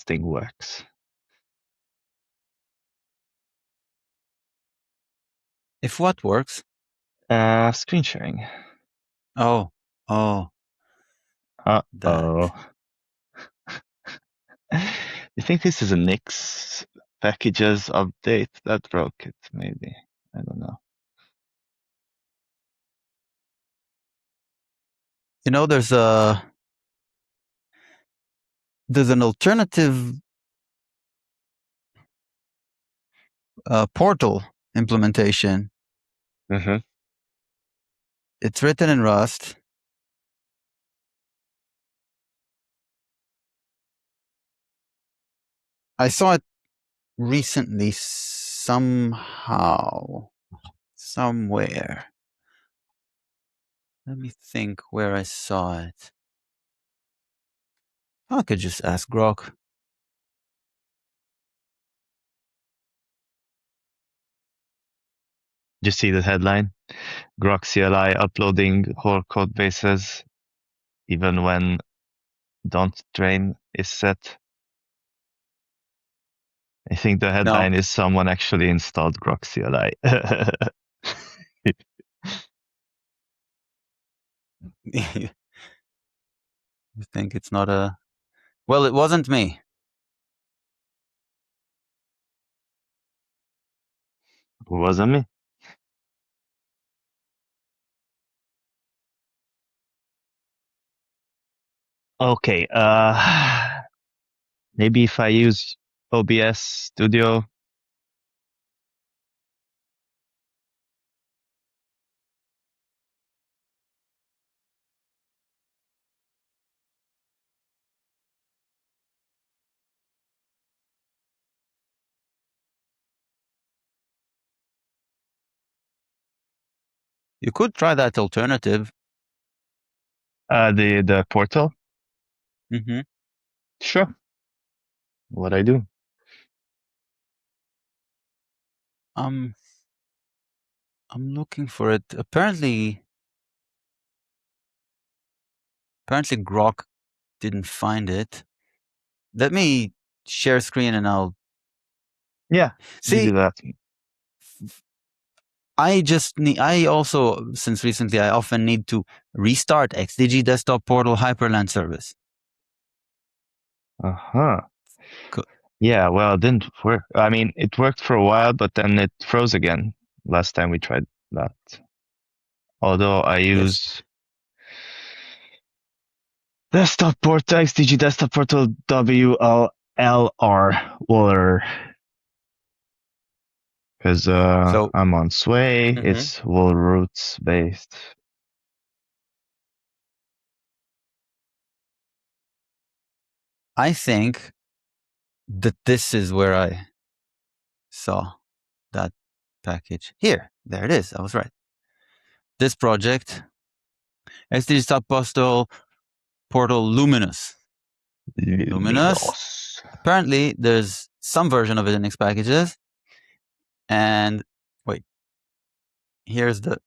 something works. If what works? Screen sharing. Oh. Uh-oh. You think this is a Nix packages update that broke it? Maybe. I don't know. You know, there's an alternative portal implementation. Mm-hmm. It's written in Rust. I saw it recently somehow, somewhere. Let me think where I saw it. I could just ask Grok. Did you see the headline? Grok CLI uploading whole code bases even when don't train is set. I think the headline is someone actually installed Grok CLI. You think it's not a... Well, it wasn't me. It wasn't me. Okay, maybe if I use OBS Studio. You could try that alternative. The portal? Mm-hmm. Sure. What I do? I'm looking for it. Apparently Grok didn't find it. Let me share screen and I'll... Yeah, see. do that. I also, since recently, I often need to restart XDG Desktop Portal Hyperland service. Uh-huh. Cool. Yeah, well, it didn't work. I mean, it worked for a while, but then it froze again last time we tried that. Although I use desktop portal, XDG desktop portal WLR Waller. Because I'm on Sway, it's Wool Roots based. I think that this is where I saw that package. Here, there it is. I was right. This project, XDG Desktop Portal Luminous. Luminous. Apparently, there's some version of it in X packages. And wait, here's the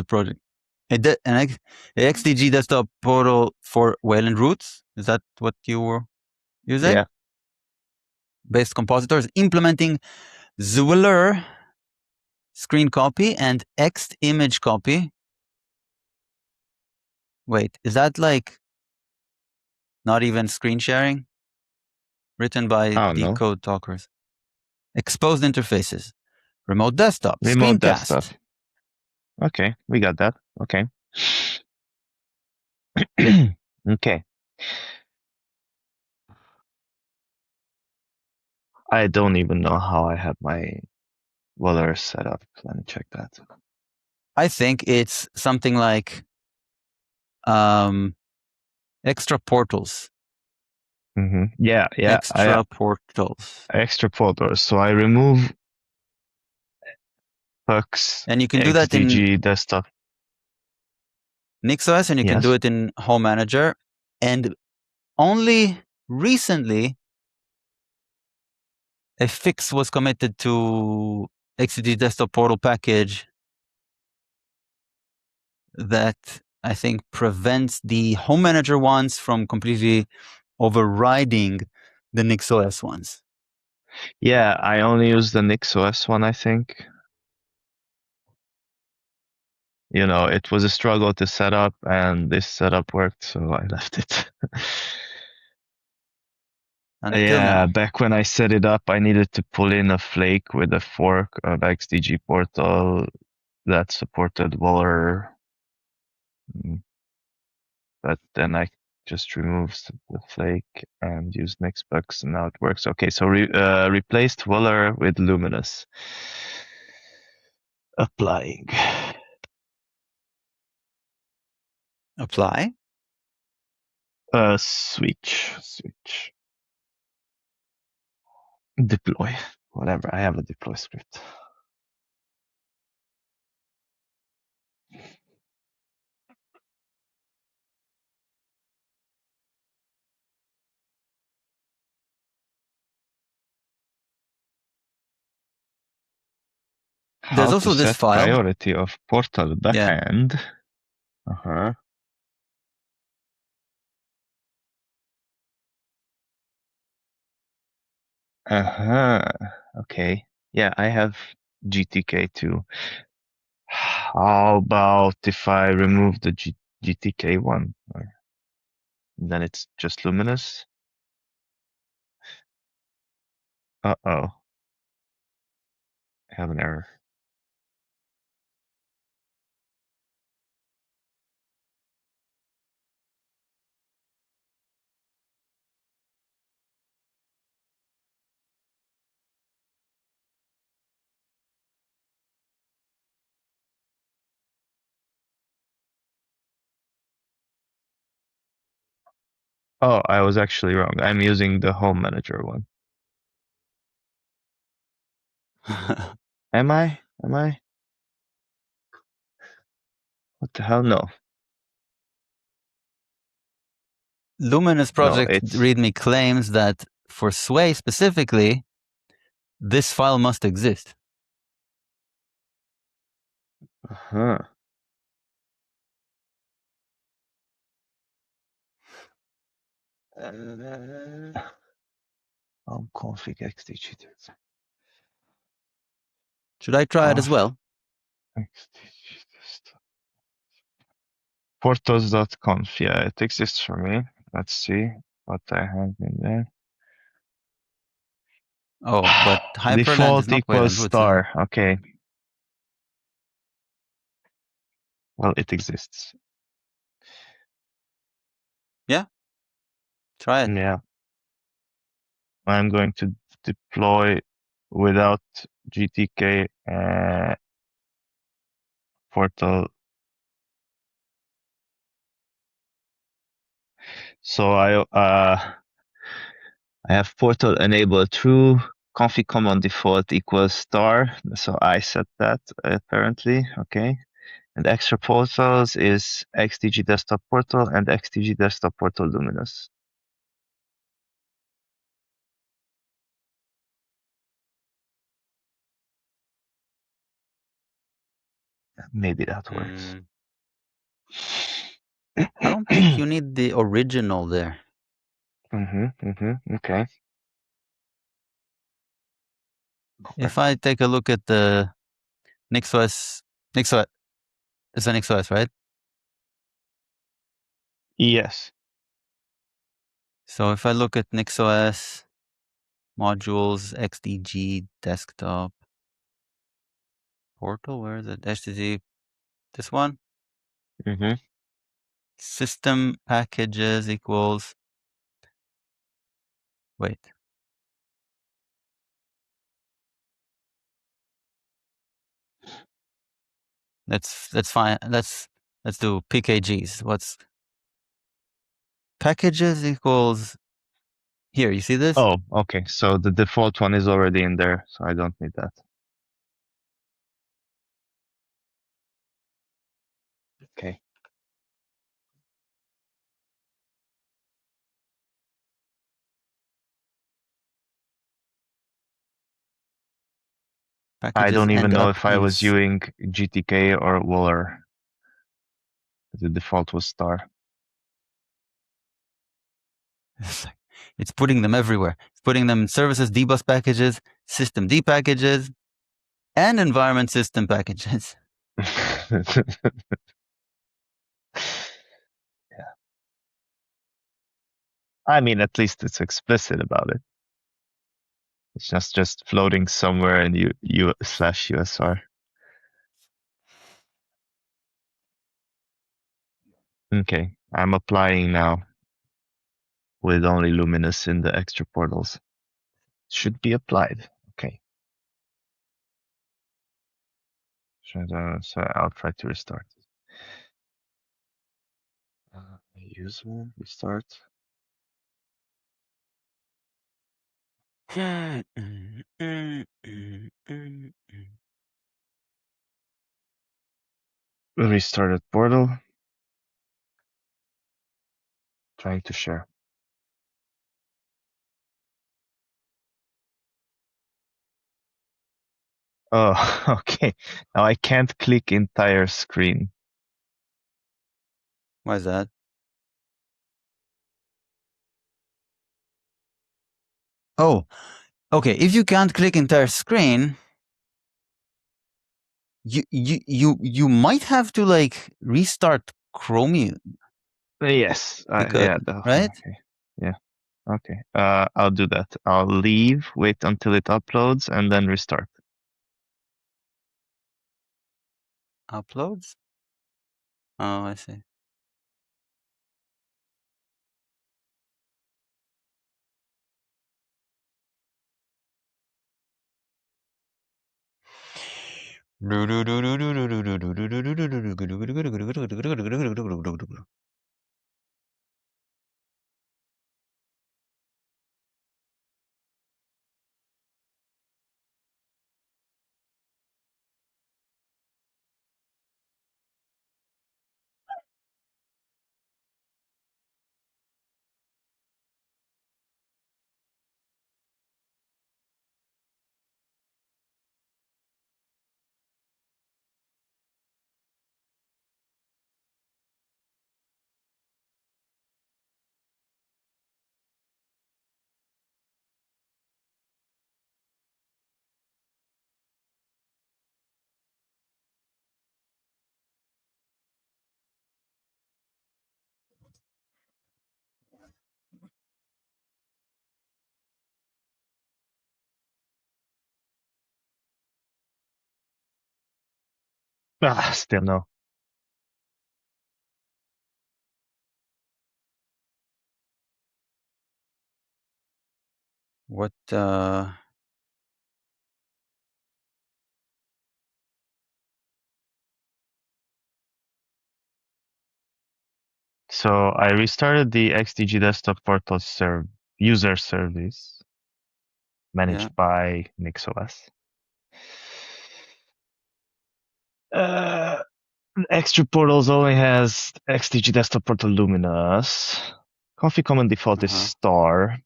project. An XDG Desktop Portal for Wayland Roots. Is that what you were using? Yeah. Based compositors implementing Zwiller screen copy and Ext image copy. Wait, is that like not even screen sharing? Written by Decode Talkers. Exposed interfaces. Remote desktop. Remote Screencast. desktop. Okay, we got that. Okay. Okay. I don't even know how I have my Waller set up. Let me check that. I think it's something like extra portals. Mm-hmm. Yeah. Extra portals. Extra portals. So I remove Hux. And you can do that in desktop. NixOS, and you can do it in Home Manager. And only recently, a fix was committed to XDG Desktop Portal package that I think, prevents the home manager ones from completely overriding the NixOS ones. Yeah, I only use the NixOS one, I think. You know, it was a struggle to set up, and this setup worked, so I left it. Until now. Back when I set it up, I needed to pull in a flake with a fork of XDG portal that supported Waller. But then I just removed the flake and used Nixbugs, and now it works. Okay, so replaced Waller with Luminous. Applying. Apply? Switch. Deploy. Whatever, I have a deploy script. There's How to also this set file. priority of portal backend. Yeah. Uh-huh. Uh-huh. Okay. Yeah, I have GTK too. How about if I remove the GTK one? Then it's just Luminous. Uh-oh. I have an error. Oh, I was actually wrong. I'm using the home manager one. Am I? What the hell? No. Luminous project it's README claims that for Sway specifically, this file must exist. Uh-huh. Config XDG. Should I try it as well? Portos.conf. Yeah, it exists for me. Let's see what I have in there. Oh, but Hyperland Default is not equals Wayland star. Okay. Well, it exists. Yeah. Try it. Yeah. I'm going to deploy without GTK portal. So I have portal enabled true, config command default equals star. So I set that apparently. Okay. And extra portals is XDG desktop portal and XDG desktop portal luminous. Maybe that works. I don't think you need the original there. Okay. If I take a look at the NixOS, it's a NixOS, right? Yes. So if I look at NixOS modules, XDG desktop portal, where is it? HTTP, this one? System packages equals, wait. That's fine. Let's do PKGs. What's packages equals here? You see this? Oh, okay. So the default one is already in there, so I don't need that. Okay. Packages I don't even end know up if I was use. using GTK or Waller. The default was star. It's putting them everywhere. It's putting them in services dbus packages, systemd packages, and environment system packages. Yeah. I mean, at least it's explicit about it. It's just floating somewhere in u/usr. Okay, I'm applying now with only Luminous in the extra portals. Should be applied. Okay. So I'll try to restart. User restart. Restarted portal. Trying to share. Oh, okay. Now I can't click entire screen. Why is that? Oh, okay. If you can't click entire screen, you might have to like restart Chromium. Yes. Because, yeah. right? Okay. Yeah. Okay. I'll do that. I'll leave, wait until it uploads, and then restart. Uploads? Oh, I see. Still no. What So I restarted the XDG desktop portal user service managed by NixOS. Extra portals only has XDG desktop portal Luminous. Config common default is star.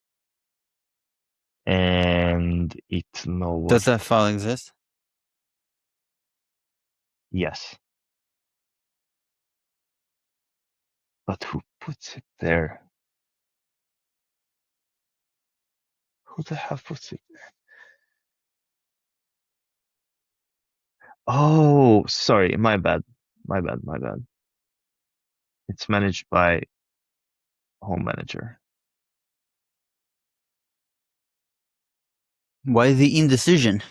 And it no does what? that file exist? Yes. But who puts it there? Who the hell puts it there? Oh, sorry, my bad. My bad. It's managed by Home Manager. Why the indecision?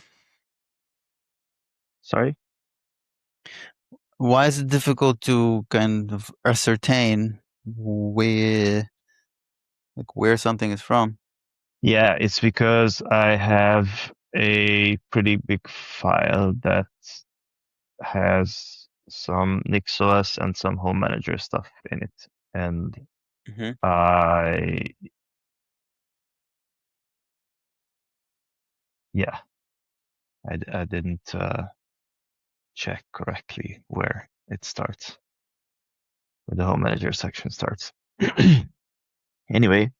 Sorry? Why is it difficult to kind of ascertain where something is from? Yeah, it's because I have a pretty big file that has some NixOS and some Home Manager stuff in it. And I didn't check correctly where it starts, where the Home Manager section starts. Anyway,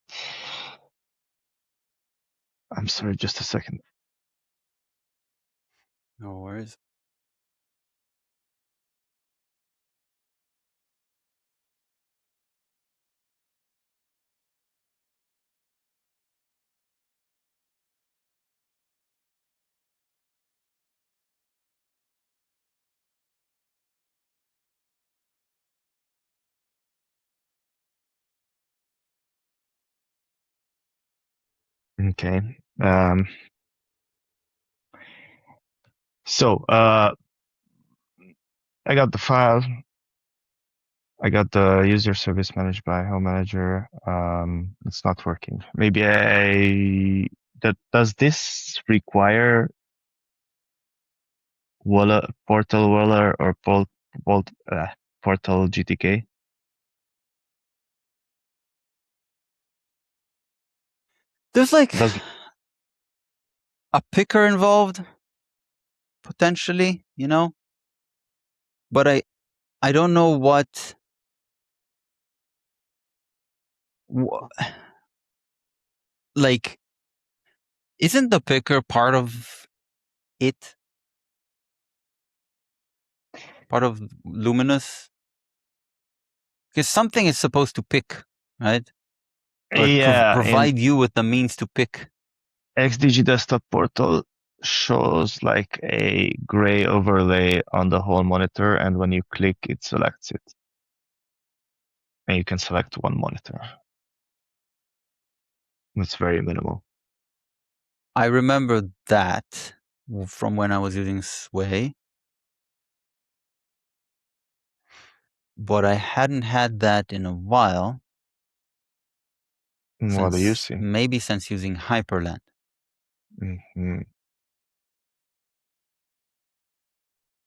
I'm sorry, just a second. No worries. Okay. So I got the file. I got the user service managed by home manager. It's not working. Maybe does this require portal Waller or portal GTK? There's like Does a picker involved, potentially, you know? But I don't know what like, isn't the picker part of it? Part of Luminous? Because something is supposed to pick, right? Or Yeah, in provide you with the means to pick. XDG desktop portal shows like a gray overlay on the whole monitor, and when you click, it selects it. And you can select one monitor. It's very minimal. I remember that from when I was using Sway. But I hadn't had that in a while. What do you see? Maybe since using Hyperland. Mm-hmm.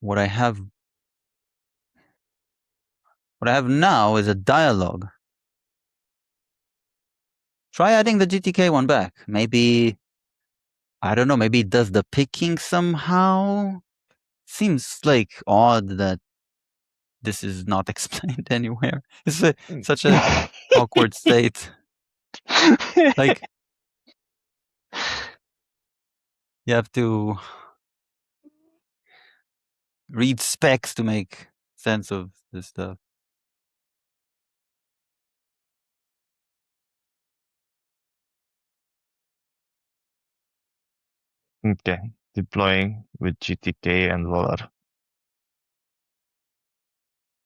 What I have now is a dialogue. Try adding the GTK one back. Maybe, I don't know, maybe it does the picking somehow. Seems like odd that this is not explained anywhere. It's such an awkward state. Like, you have to read specs to make sense of this stuff. Okay, deploying with GTK and Volar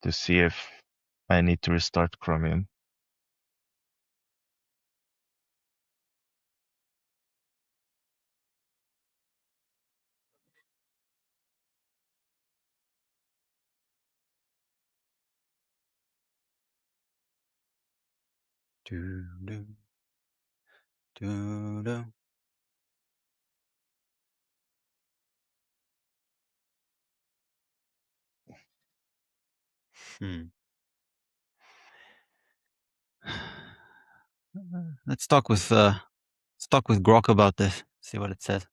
to see if I need to restart Chromium. Hmm. Let's talk with Grok about this. See what it says.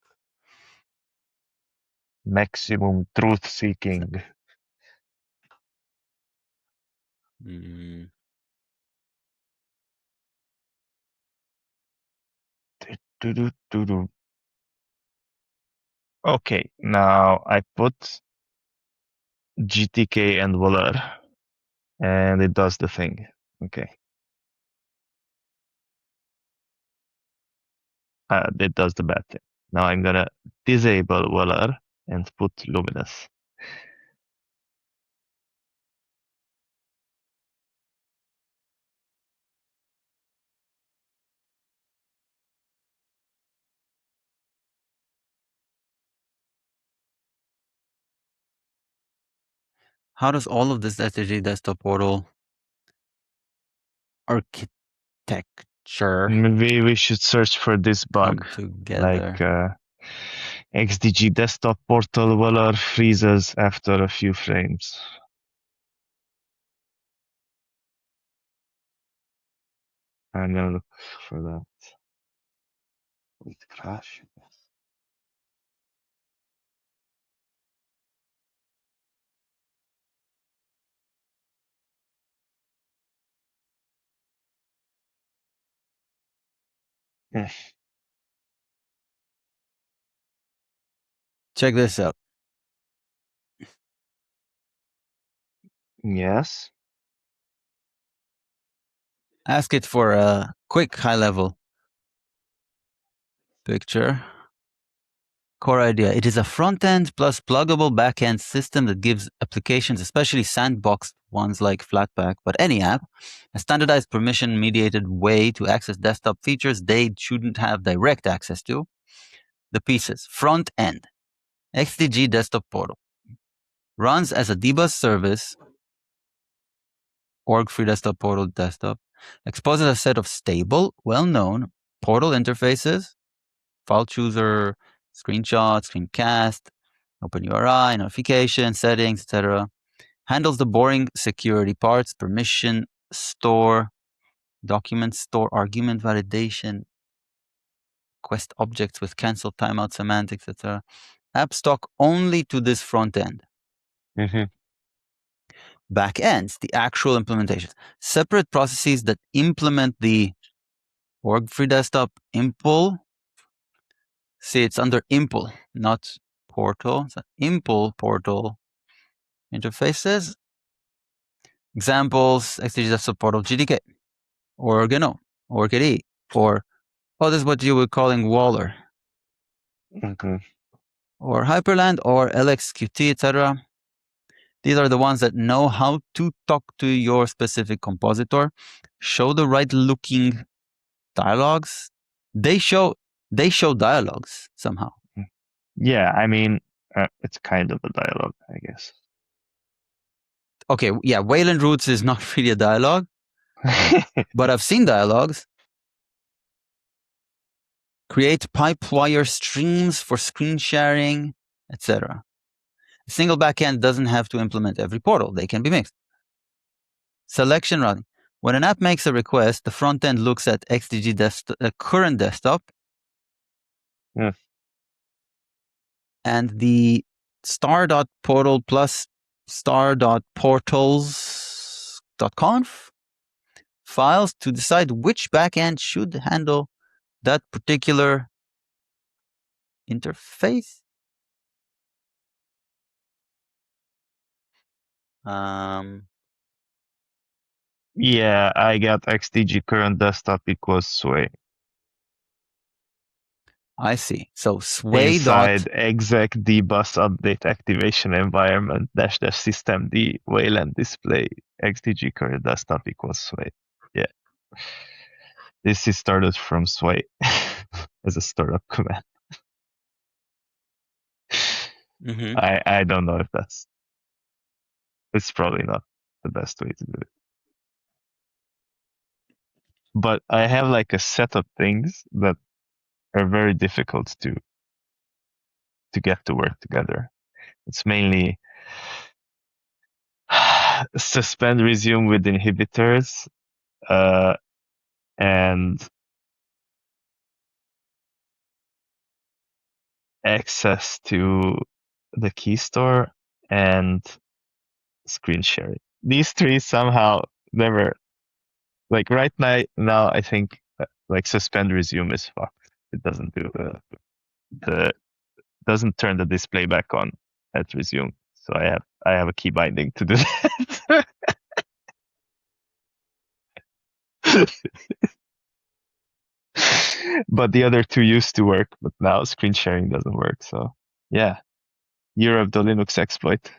Maximum truth seeking. Mm. Okay, now I put GTK and Volar, and it does the thing. Okay. It does the bad thing. Now I'm gonna disable Volar and put Luminous. How does all of this SDG desktop portal architecture Maybe we should search for this bug. come together? Like XDG desktop portal Volar freezes after a few frames. I'm gonna look for that. With crash. Check this out. Yes. Ask it for a quick high level picture. Core idea. It is a front-end plus pluggable back-end system that gives applications, especially sandboxed ones like Flatpak, but any app, a standardized permission-mediated way to access desktop features they shouldn't have direct access to. The pieces. Front-end. XDG Desktop Portal. Runs as a dbus service, org free desktop portal desktop, exposes a set of stable, well-known portal interfaces, file chooser, screenshot, screencast, OpenURI, notification, settings, etc. Handles the boring security parts, permission store, document store, argument validation, quest objects with cancel timeout semantics, etc. Apps talk only to this front end. Mm-hmm. Back ends, the actual implementations, separate processes that implement the org free desktop impl. See, it's under impl, not portal. So impl portal interfaces. Examples: XDG desktop portal GDK, or GNOME, or KDE, or this is what you were calling Waller, Mm-hmm. or Hyperland, or LXQT, etc. These are the ones that know how to talk to your specific compositor, show the right looking dialogues. They show dialogues somehow. Yeah, I mean, it's kind of a dialogue, I guess. Okay, yeah, Wayland Roots is not really a dialogue, but I've seen dialogues. Create pipewire streams for screen sharing, etc. A single backend doesn't have to implement every portal. They can be mixed. Selection routing. When an app makes a request, the front end looks at XDG current desktop and the star.portal plus star.portals.conf files to decide which backend should handle that particular interface. Yeah, I got XDG current desktop equals sway. I see. So sway Inside exec dbus update activation environment dash dash system d Wayland display XDG current desktop equals sway. Yeah. This is started from sway as a startup command. Mm-hmm. I don't know if it's probably not the best way to do it. But I have like a set of things that are very difficult to get to work together. It's mainly suspend resume with inhibitors and access to the key store and screen sharing. These three somehow never, like right now I think like suspend resume is fucked. It doesn't do doesn't turn the display back on at resume. So I have a key binding to do that. But the other two used to work, but now screen sharing doesn't work. So yeah, year of the Linux exploit.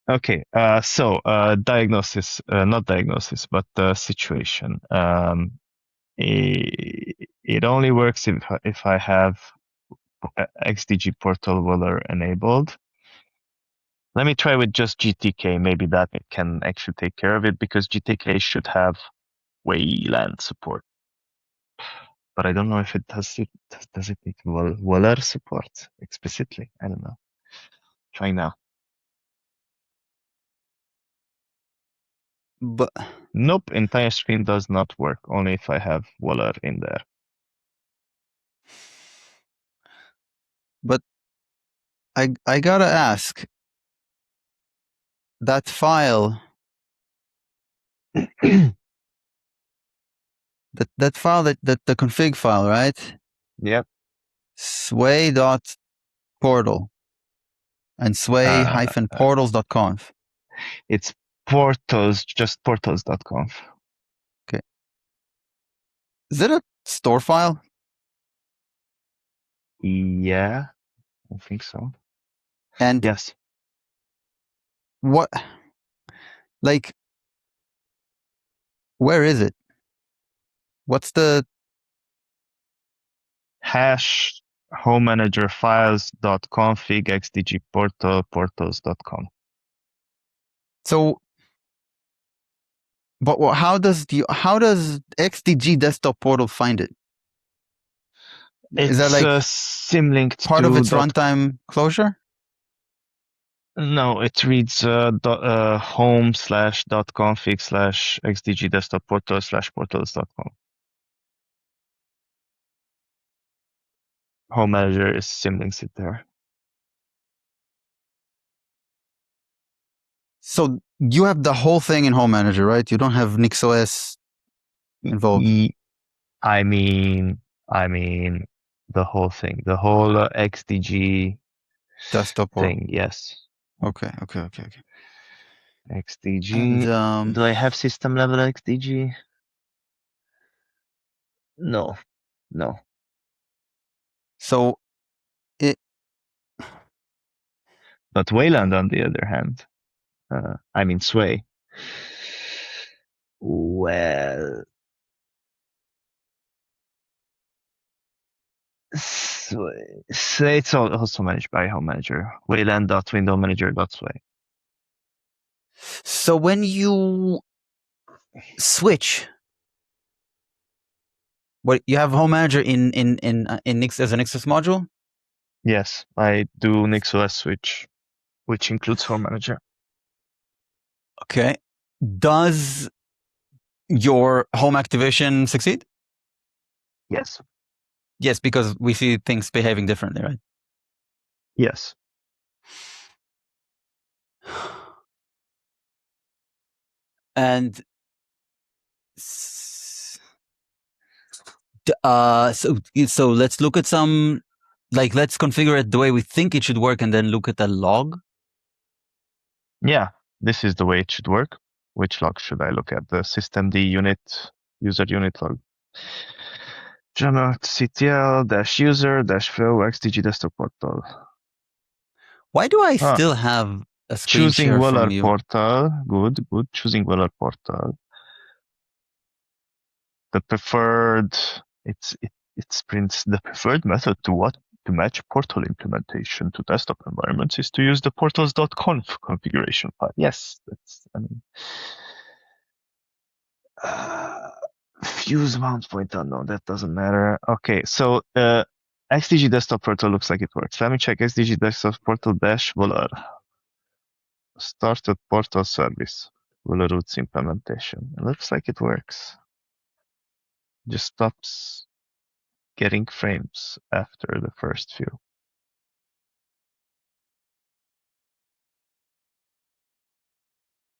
Okay, so diagnosis, not diagnosis, but situation. It only works if I have XDG portal Waller enabled. Let me try with just GTK. Maybe that can actually take care of it because GTK should have Wayland support. But I don't know if it does. Does it need Waller support explicitly? I don't know. Try now. But Nope, entire screen does not work. Only if I have Waller in there. But I gotta ask, that file, that file, that the config file, right? Yep. Sway.portal and sway-portals.conf. It's portals, just portals.conf. Okay. Is it a Store file? Yeah, I think so. And Yes. what, like, where is it? What's the, Hash home manager files dot config xdg portal portals.com. so, but how does XDG desktop portal find it? Is that It's like symlinked part of to its runtime closure? no, it reads home slash dot config slash xdg desktop portal slash portals.com. Home manager is symlinks it there. So you have the whole thing in Home Manager, right? You don't have NixOS involved. I mean, the whole thing, the whole XDG Desktop portal. thing. Yes, Okay. XDG. And Do I have system level XDG? No, no. so it But Wayland, on the other hand, I mean Sway. Well, Sway it's also managed by Home Manager. Wayland.windowmanager.sway. so when you switch, what you have Home Manager in Nix as a Nixos module? Yes, I do NixOS switch, which includes Home Manager. Okay. Does your home activation succeed? Yes, Yes, because we see things behaving differently, right? yes. And so let's look at some, like, let's configure it the way we think it should work and then look at the log. Yeah, this is the way it should work. Which log should I look at? The systemd unit user unit log. ctl dash user dash flow xdg desktop portal. Why do I Ah, still have a screen choosing share Volar from you? portal. Good. Choosing Volar portal. The preferred. It prints the preferred method to match portal implementation to desktop environments is to use the portals.conf configuration file. Yes, that's. I mean, fuse mount point unknown. That doesn't matter. Okay, so XDG desktop portal looks like it works. Let me check XDG desktop portal dash volar. Started portal service. Volar roots implementation. It looks like it works. Just stops getting frames after the first few.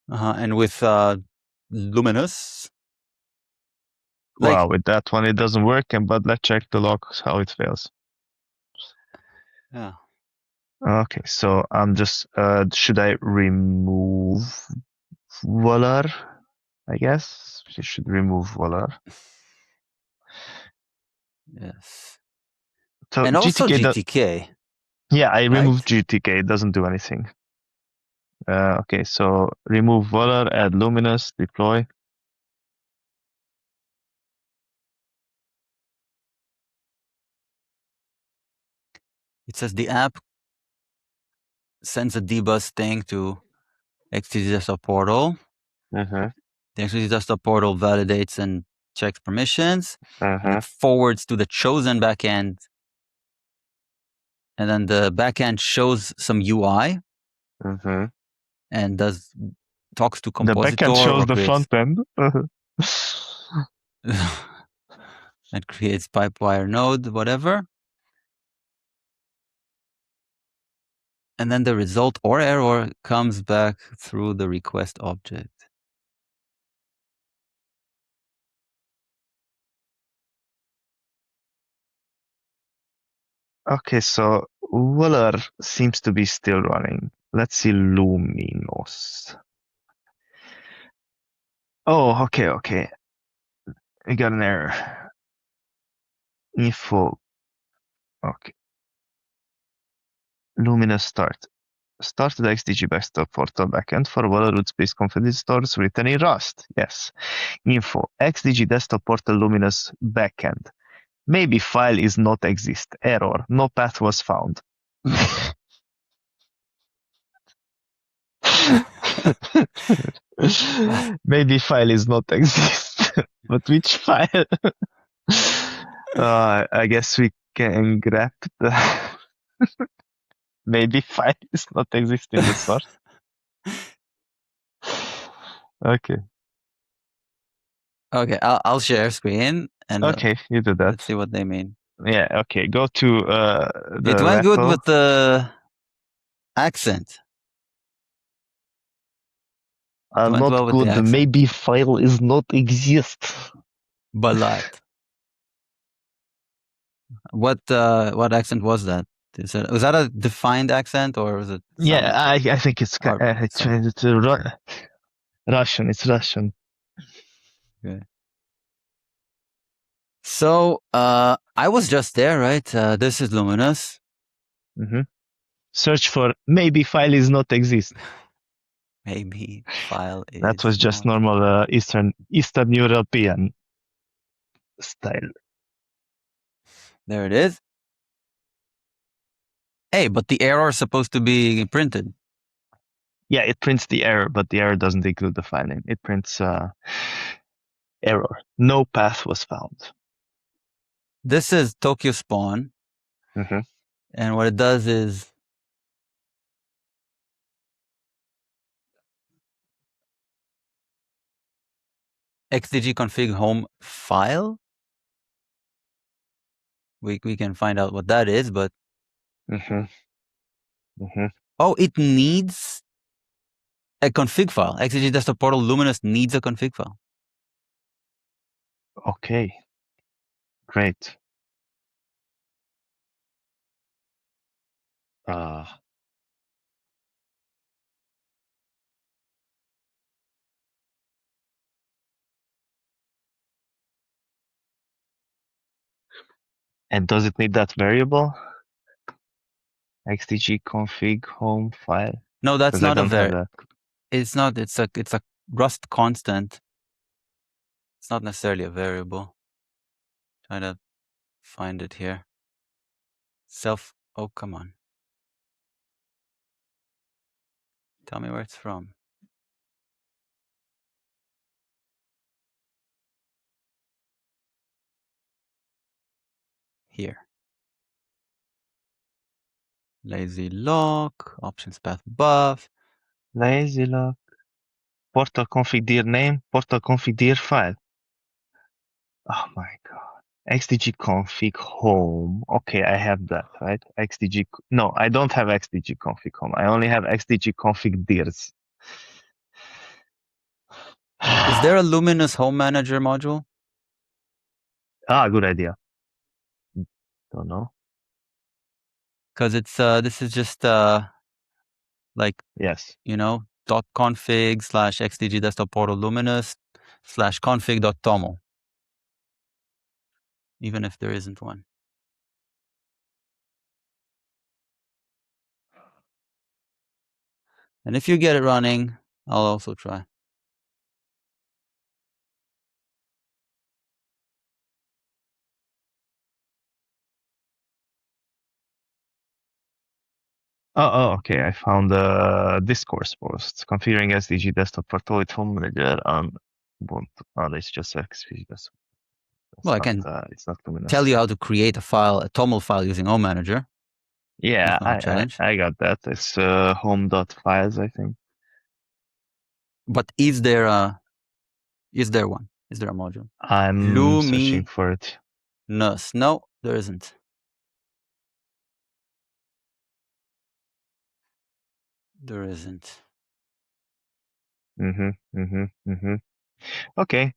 And with Luminous, like, Wow, with that one it doesn't work, but let's check the logs how it fails. yeah. Okay, so I'm just should I remove Volar? I guess you should remove Volar. Yes. So And also GTK, GTK, yeah, I removed right? GTK. It doesn't do anything. Okay, so remove Volar, add Luminous, deploy. It says the app sends a dbus thing to XTZ desktop portal. Uh-huh. The XTZ desktop portal validates and checks permissions, and Uh-huh. then forwards to the chosen backend. And then the backend shows some UI Uh-huh. and talks to The compositor backend shows or the creates front end. and creates pipewire node, whatever. And then the result or error comes back through the request object. Okay, so Volar seems to be still running. Let's see Luminous. Oh, okay. We got an error. info. Okay. Luminous start. Start the XDG desktop portal backend for all root space confidence stores written in Rust. Yes. Info. XDG desktop portal Luminous backend. Maybe file is not exist. Error. No path was found. Maybe file is not exist. But which file? I guess we can grab the maybe file is not exist in the source. Okay. Okay, I'll share screen and Okay, you do that. let's see what they mean. Yeah, okay. Go to It the went good repo. with the accent. It went Not well with the good. accent. Maybe file is not exist. Balat. What accent was that? Was that a defined accent or was it Yeah, some I think it's some? Russian. It's Russian. Okay. So I was just there, right? This is Luminous. Hmm. Search for maybe file is not exist. Maybe file That is was just not. normal Eastern European style. There it is. Hey, but the error is supposed to be printed. Yeah, it prints the error, but the error doesn't include the file name. It prints error. No path was found. This is Tokyo Spawn, Hmm. and what it does is xdg config home file. We can find out what that is, but Hmm. Hmm. oh, it needs a config file. xdg desktop portal Luminous needs a config file. Okay, great. Uh, and does it need that variable? XDG config home file? No, that's Because I not a don't have that. It's not. It's a Rust constant. It's not necessarily a variable. Try to find it here. Oh, come on. Tell me where it's from. Here. Lazy lock, options path buff. Lazy lock. Portal config dir name, portal config dir file. Oh my god. XDG config home. Okay, I have that, right? XDG. No, I don't have XDG config home. I only have XDG config dirs. Is there a Luminous Home Manager module? Good idea. Don't know. Because it's this is just like Yes. .config / xdg desktop portal luminous / config.toml, even if there isn't one. And if you get it running, I'll also try. Okay. I found a discourse post configuring SDG desktop portal with home manager on Ubuntu. Oh, it's just XDG desktop. Well, I can It's not tell luminous. you how to create a TOML file using Home Manager. Yeah, That's not a challenge. I got that. It's home.files, I think. But is there one? Is there a module? I'm searching Luminous. for it. No, there isn't. There isn't. Okay.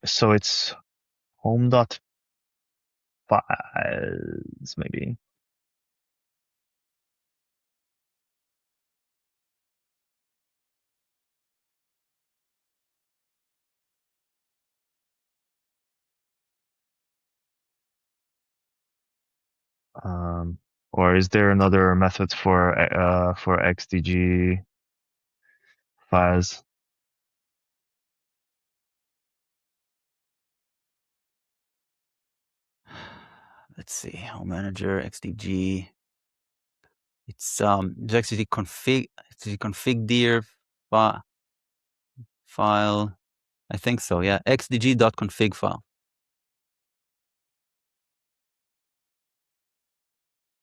So it's home.files, maybe. Um, or is there another method for XDG files? Let's see, Home Manager, XDG. It's XDG config dir file. I think so, yeah. xdg.config file.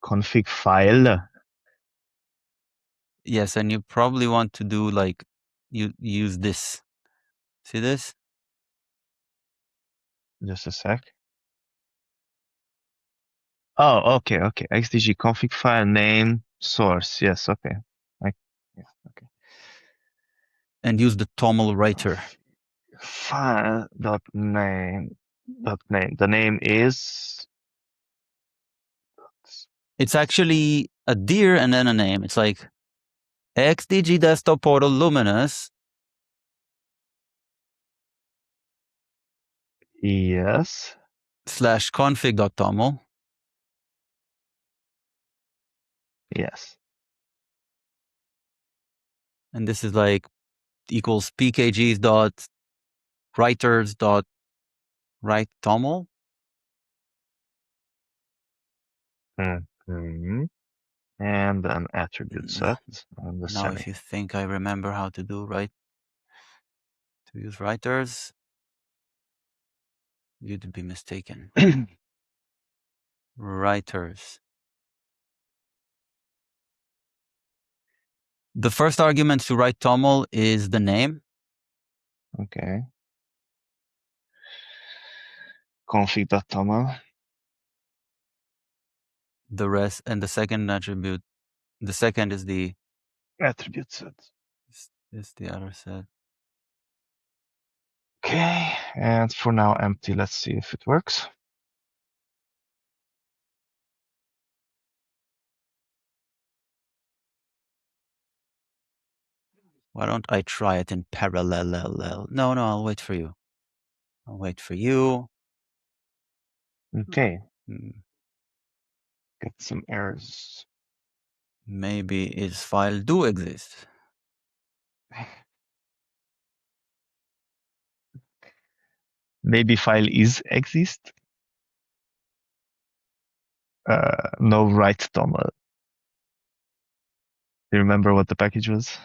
Config file? Yes, and you probably want to do like you use this. See this? Just a sec. Oh, okay. XDG config file name source. Yes, okay. Yeah, okay. And use the toml writer. File dot name. The name is. It's actually a dir and then a name. It's like xdg desktop portal luminous Yes. /config.toml. Yes. And this is like equals pkgs dot writers dot write toml. Mm-hmm. And an attribute set on the Now, semi. if you think I remember how to do to use writers, you'd be mistaken. Writers. The first argument to write toml is the name. Okay. Config.toml. The rest and the second attribute. The second is the Attribute set. is the other set. Okay, and for now empty. Let's see if it works. Why don't I try it in parallel? No, I'll wait for you. I'll wait for you. Okay, Hmm, get some errors. Maybe its file do exist. Maybe file is exist. No write toml. Do you remember what the package was?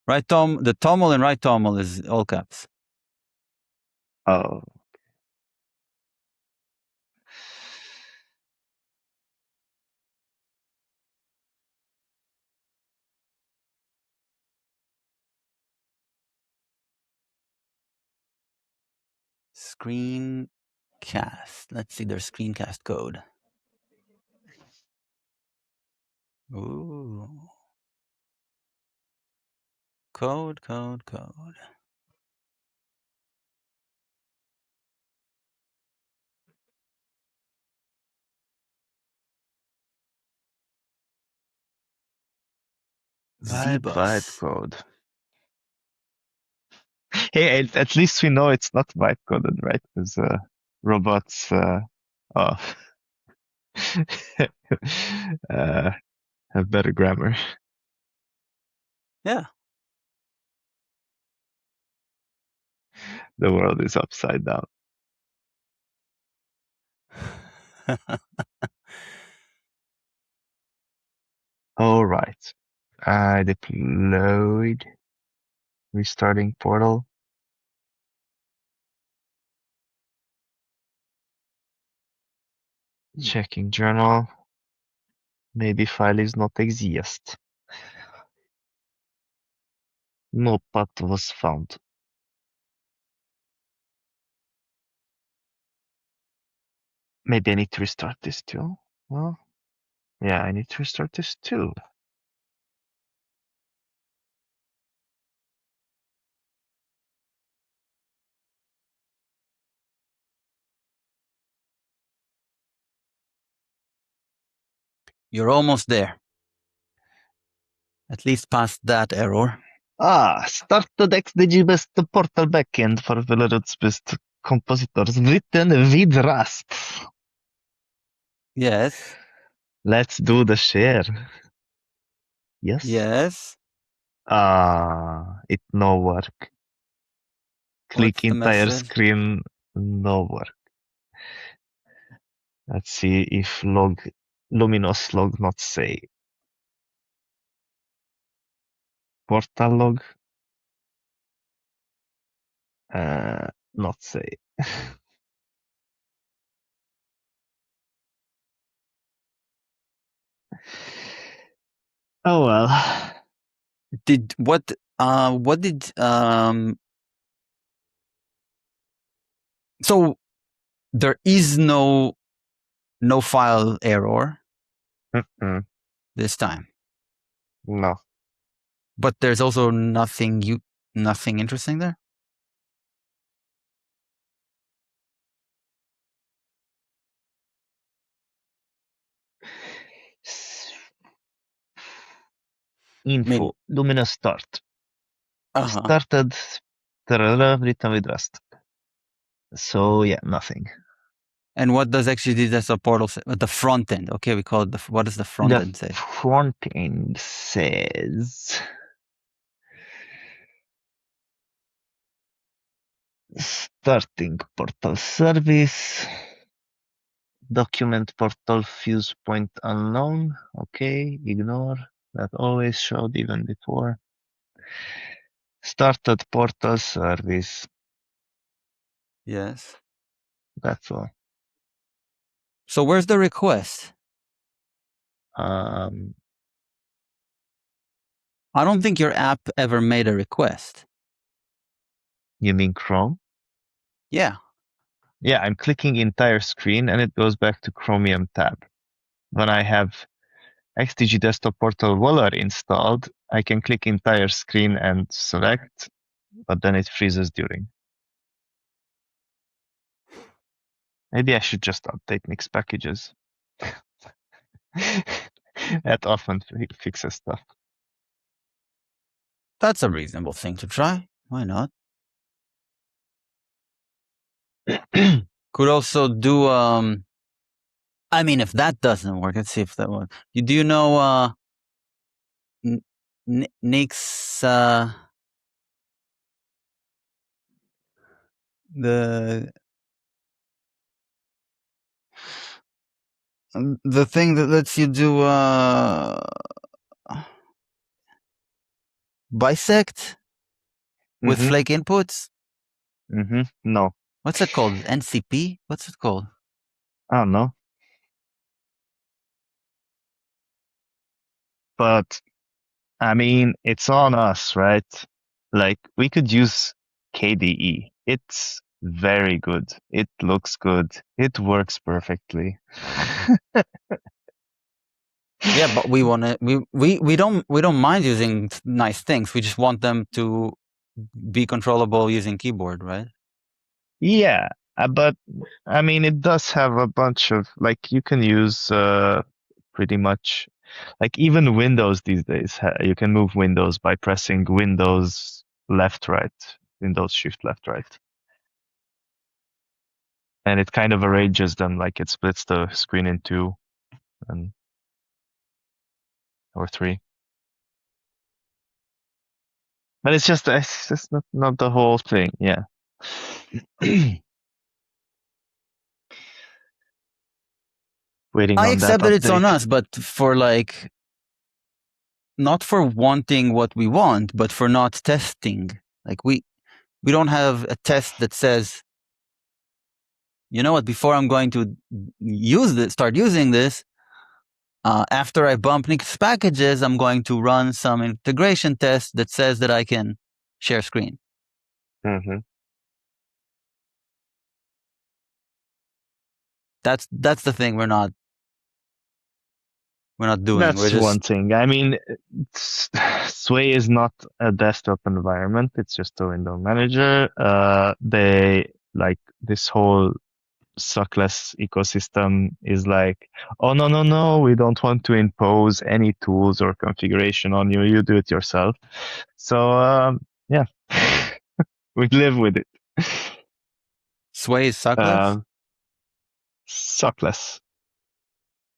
The toml in write toml is all caps. Oh. Screencast. Let's see their screencast code. Ooh. Code. ZBus. Bytecode. Hey, at least we know it's not bytecoded, right? Because robots oh, have better grammar. Yeah. The world is upside down. All right. I deployed. Restarting portal. Checking journal. Maybe file is not exist. No path was found. Maybe I need to restart this too. Well, yeah, I need to restart this too. You're almost there. At least past that error. Started XDG best portal backend for Belarus best compositors written with Rust. Yes. Let's do the share. Yes. Yes. It no work. Click What's the entire message? screen, no work. Let's see if Luminous log not say. Portal log, not say. Oh well. Did what did so there is no file error Mm-mm, this time. no. But there's also nothing interesting there? I mean, Info. Luminous start. uh-huh. Started written with Rust. So yeah, nothing. And what does XGD desktop portal say? The front end. Okay, we call it what does the front The end say? front end says starting portal service. Document portal fuse point unknown. Okay, ignore. That always showed even before. Started portal service. Yes. That's all. So where's the request? Um, I don't think your app ever made a request. you mean Chrome? Yeah. Yeah, I'm clicking entire screen and it goes back to Chromium tab. When I have XDG Desktop Portal Waller installed, I can click entire screen and select, but then it freezes during. Maybe I should just update mix packages. That often fixes stuff. That's a reasonable thing to try. Why not? Could also do I mean if that doesn't work, let's see if that works. Do you know Nick's the thing that lets you do bisect with Mm-hmm. flake inputs? Mm-hmm. No. What's it called? NCP? What's it called? I don't know. But I mean, it's on us, right? Like we could use KDE. It's very good. It looks good. It works perfectly. Yeah, but we don't mind using nice things. We just want them to be controllable using keyboard, right? Yeah, but I mean, it does have a bunch of like you can use pretty much like even Windows these days. You can move Windows by pressing Windows left right, Windows Shift left right, and it kind of arranges them like it splits the screen in two and or three. But it's just not the whole thing. Yeah. Waiting I on that accept that it's on update. us, but for like not for wanting what we want, but for not testing. Like we don't have a test that says, you know what, before I'm going to start using this, after I bump Nick's packages, I'm going to run some integration test that says that I can share screen. Mm-hmm. That's the thing we're not doing. We're That's one just thing. I mean, Sway is not a desktop environment. It's just a window manager. They like this whole suckless ecosystem is like, oh no, no, no, we don't want to impose any tools or configuration on you. You do it yourself. So yeah, we live with it. Sway is suckless. Um, Suckless.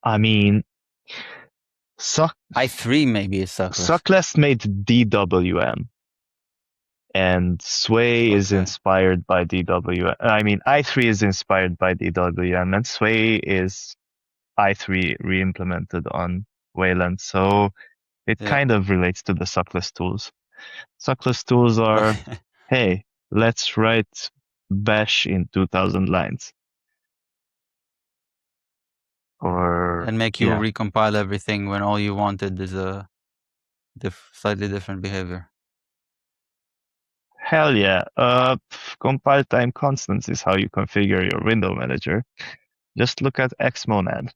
I mean, Suck I3 maybe is suckless. Suckless made DWM, and Sway is Okay. inspired by DWM. I mean, i3 is inspired by DWM, and Sway is i3 re-implemented on Wayland. So it Yeah. kind of relates to the Suckless tools. Suckless tools are, Okay. hey, let's write bash in 2000 lines. Or, And make you yeah. recompile everything when all you wanted is a slightly different behavior. Hell yeah. Compile time constants is how you configure your window manager. Just look at xmonad.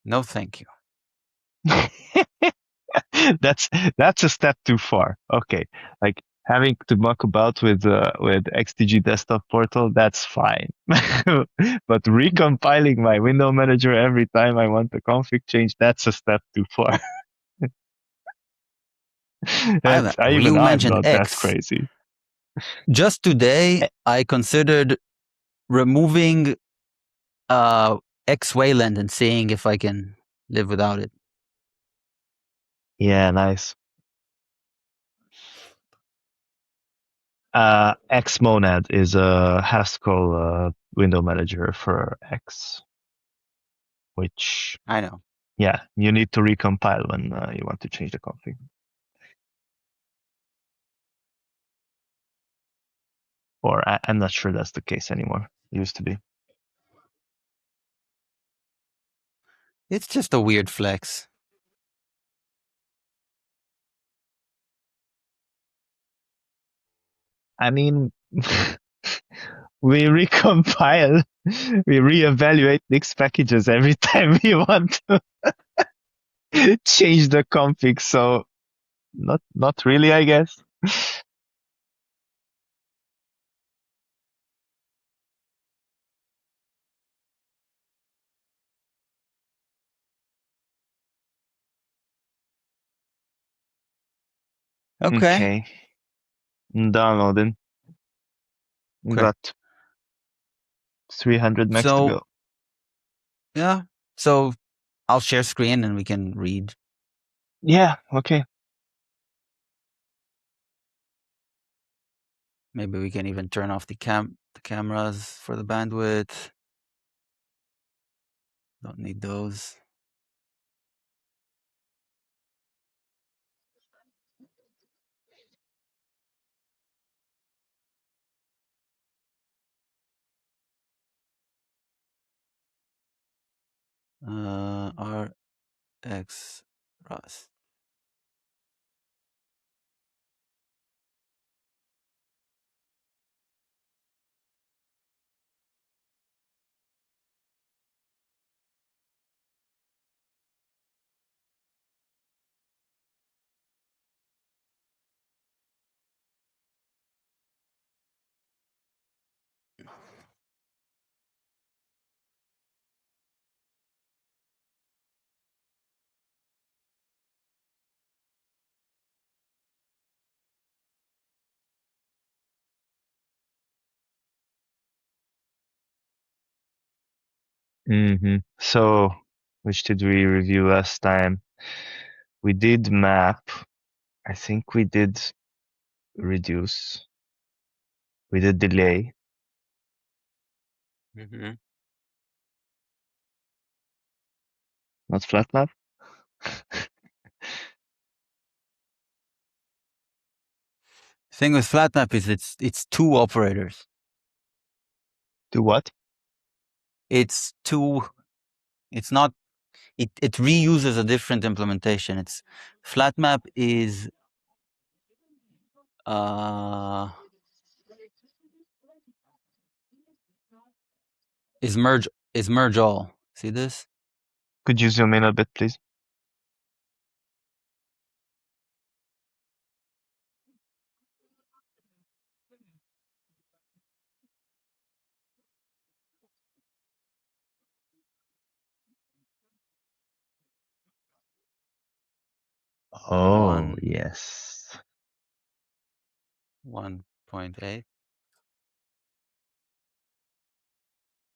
No, thank you. that's that's a step too far. Okay, like having to muck about with XDG desktop portal, that's fine. But recompiling my window manager every time I want a config change, that's a step too far. You Even I'm mentioned not that X. crazy. Just today, Eh, I considered removing X Wayland and seeing if I can live without it. Yeah, nice. Xmonad is a Haskell window manager for X, which, I know. yeah, you need to recompile when you want to change the config. Or I'm not sure that's the case anymore. It used to be. It's just a weird flex. I mean, we recompile, we reevaluate Nix packages every time we want to change the config. So not really, I guess. Okay. Okay, downloading. Okay. Got 300 megs to So go. yeah. So I'll share screen and we can read. Yeah, okay. Maybe we can even turn off the cameras for the bandwidth. Don't need those. rxRust. So, which did we review last time? We did map. I think we did reduce. We did delay. Mm-hmm. Not flat map. Thing with flatmap is it's two operators. Do what? It's two. It's not. It reuses a different implementation. It's flatmap uh is merge all. See this? Could you zoom in a bit, please? Oh, One yes. 1.8.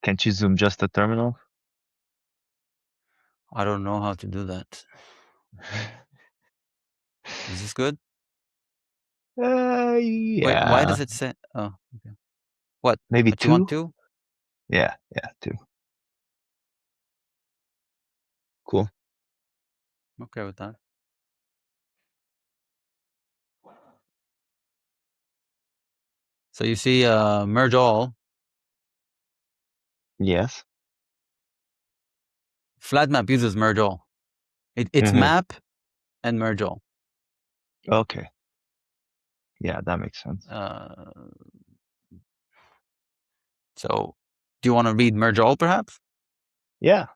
Can't you zoom just the terminal? I don't know how to do that. Is this good? Wait, why Yeah. does it say? Oh, okay. What? Maybe What you want 2? to? Yeah, 2. Cool. Okay with that. So you see, merge all. Yes. Flat map uses merge all. It's Mm-hmm. map and merge all. Okay. Yeah, that makes sense. So, do you want to read merge all, perhaps? Yeah.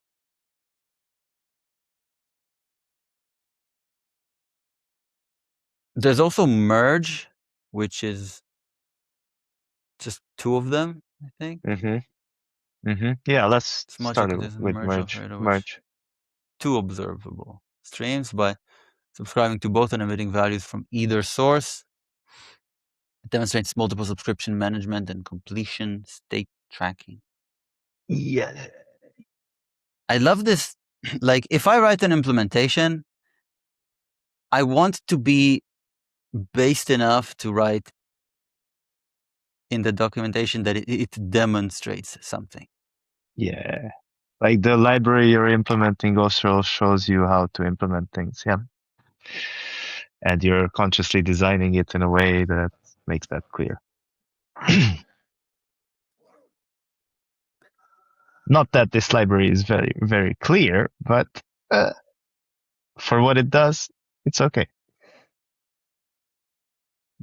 There's also merge, which is just 2 of them, I think. Mm-hmm. Mm-hmm. Yeah, let's It's much start it contains the with merge merge. operator, which Merge. 2 observable streams by subscribing to both and emitting values from either source. It demonstrates multiple subscription management and completion state tracking. Yeah. I love this. Like, if I write an implementation, I want to be based enough to write in the documentation that it demonstrates something. Yeah. Like the library you're implementing also shows you how to implement things. Yeah. And you're consciously designing it in a way that makes that clear. Not that this library is very, very clear, but for what it does, it's okay.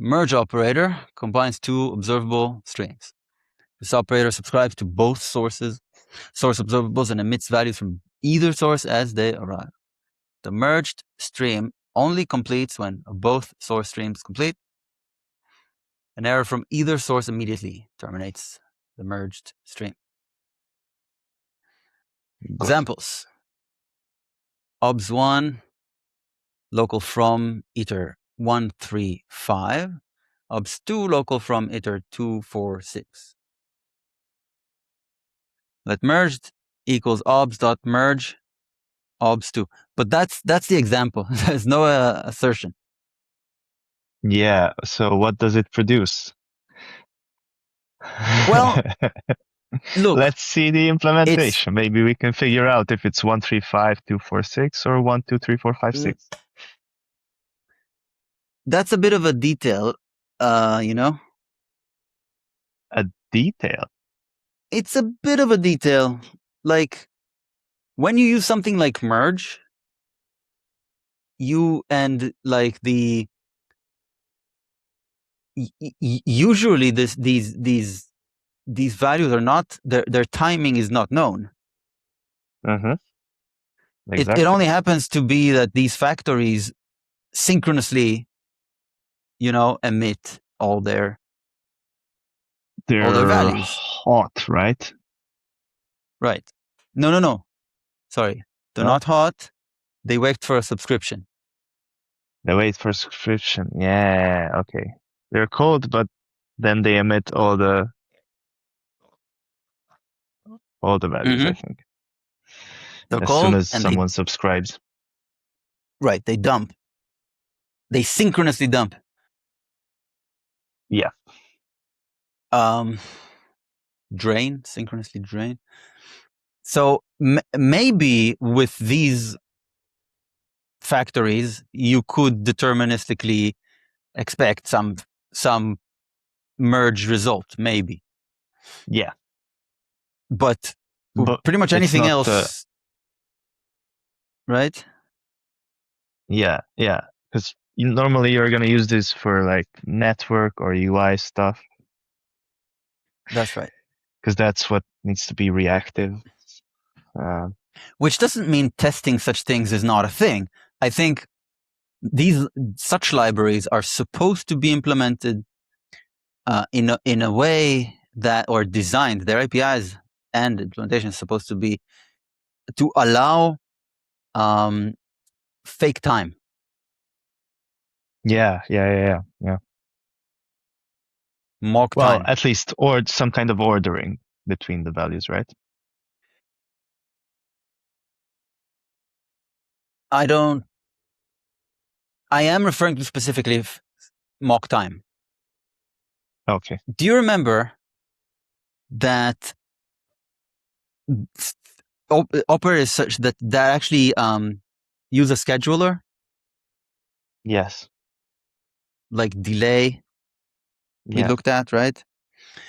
Merge operator combines 2 observable streams. This operator subscribes to both source observables and emits values from either source as they arrive. The merged stream only completes when both source streams complete. An error from either source immediately terminates the merged stream. Good. Examples. obs1 local from iter 135, obs2 local from iter 246. Let merged equals obs.merge obs2. But that's the example. There's no assertion. Yeah. So what does it produce? Well, look, Let's see the it's implementation. Maybe we can figure out if it's 135.246 or 123.456. that's a bit of a detail, you know. A detail. It's a bit of a detail. Like, when you use something like merge, you and like the usually these values are not, their timing is not known. Mm-hmm. It Exactly. only happens to be that these factories synchronously, emit all their They're values. hot, right? Right. No. Sorry. They're No? not hot. They wait for a subscription. They wait for subscription. Yeah, okay. They're cold, but then they emit all the values, I Mm-hmm. think. They're As soon cold as and someone subscribes. they dump. They synchronously dump. Yeah. Synchronously drain. So maybe with these factories, you could deterministically expect some merge result, maybe. Yeah. But But pretty much it's anything not else, right? yeah, yeah. Because normally you're gonna use this for like network or UI stuff, That's right. because that's what needs to be reactive. Which doesn't mean testing such things is not a thing. I think such libraries are supposed to be implemented in a way that, or designed, their APIs and implementation is supposed to be to allow fake time. Yeah. Mock Well, time. at least or some kind of ordering. between the values, right? I am referring to specifically mock time. Okay. Do you remember that Opera is such that actually use a scheduler Yes. like delay we Yeah. looked at, right?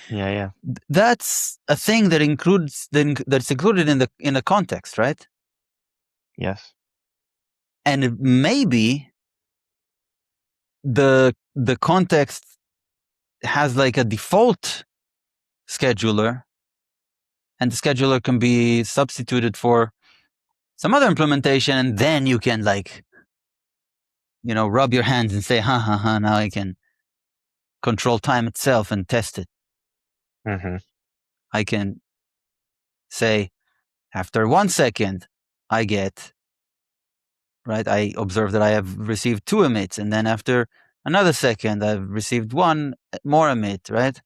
Yeah. That's a thing that that's included in the context, right? Yes. And maybe the context has like a default scheduler, and the scheduler can be substituted for some other implementation, and then you can like, rub your hands and say, ha, now I can control time itself and test it. Mm-hmm. I can say, after 1 second, I get, right? I observe that I have received 2 emits, and then after another second, I've received 1 more emit, right?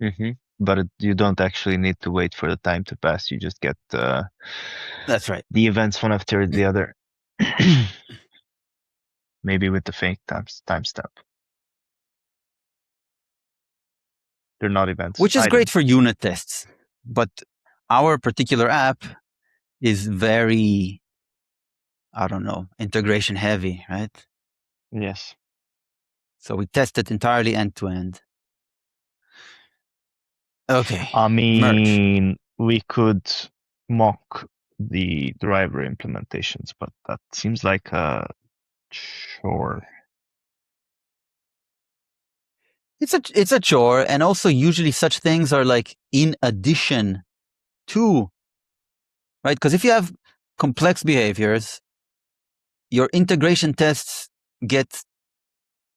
Mm-hmm. But you don't actually need to wait for the time to pass. You just get That's right. the events one after the other. Maybe with the fake timestamp. They're not events, Which is great items. for unit tests. But our particular app is very, I don't know, integration heavy, right? Yes. So we test it entirely end to end. Okay. I Merge. mean, we could mock the driver implementations, but that seems like a chore. It's a chore, and also usually such things are like in addition to, right? Because if you have complex behaviors, your integration tests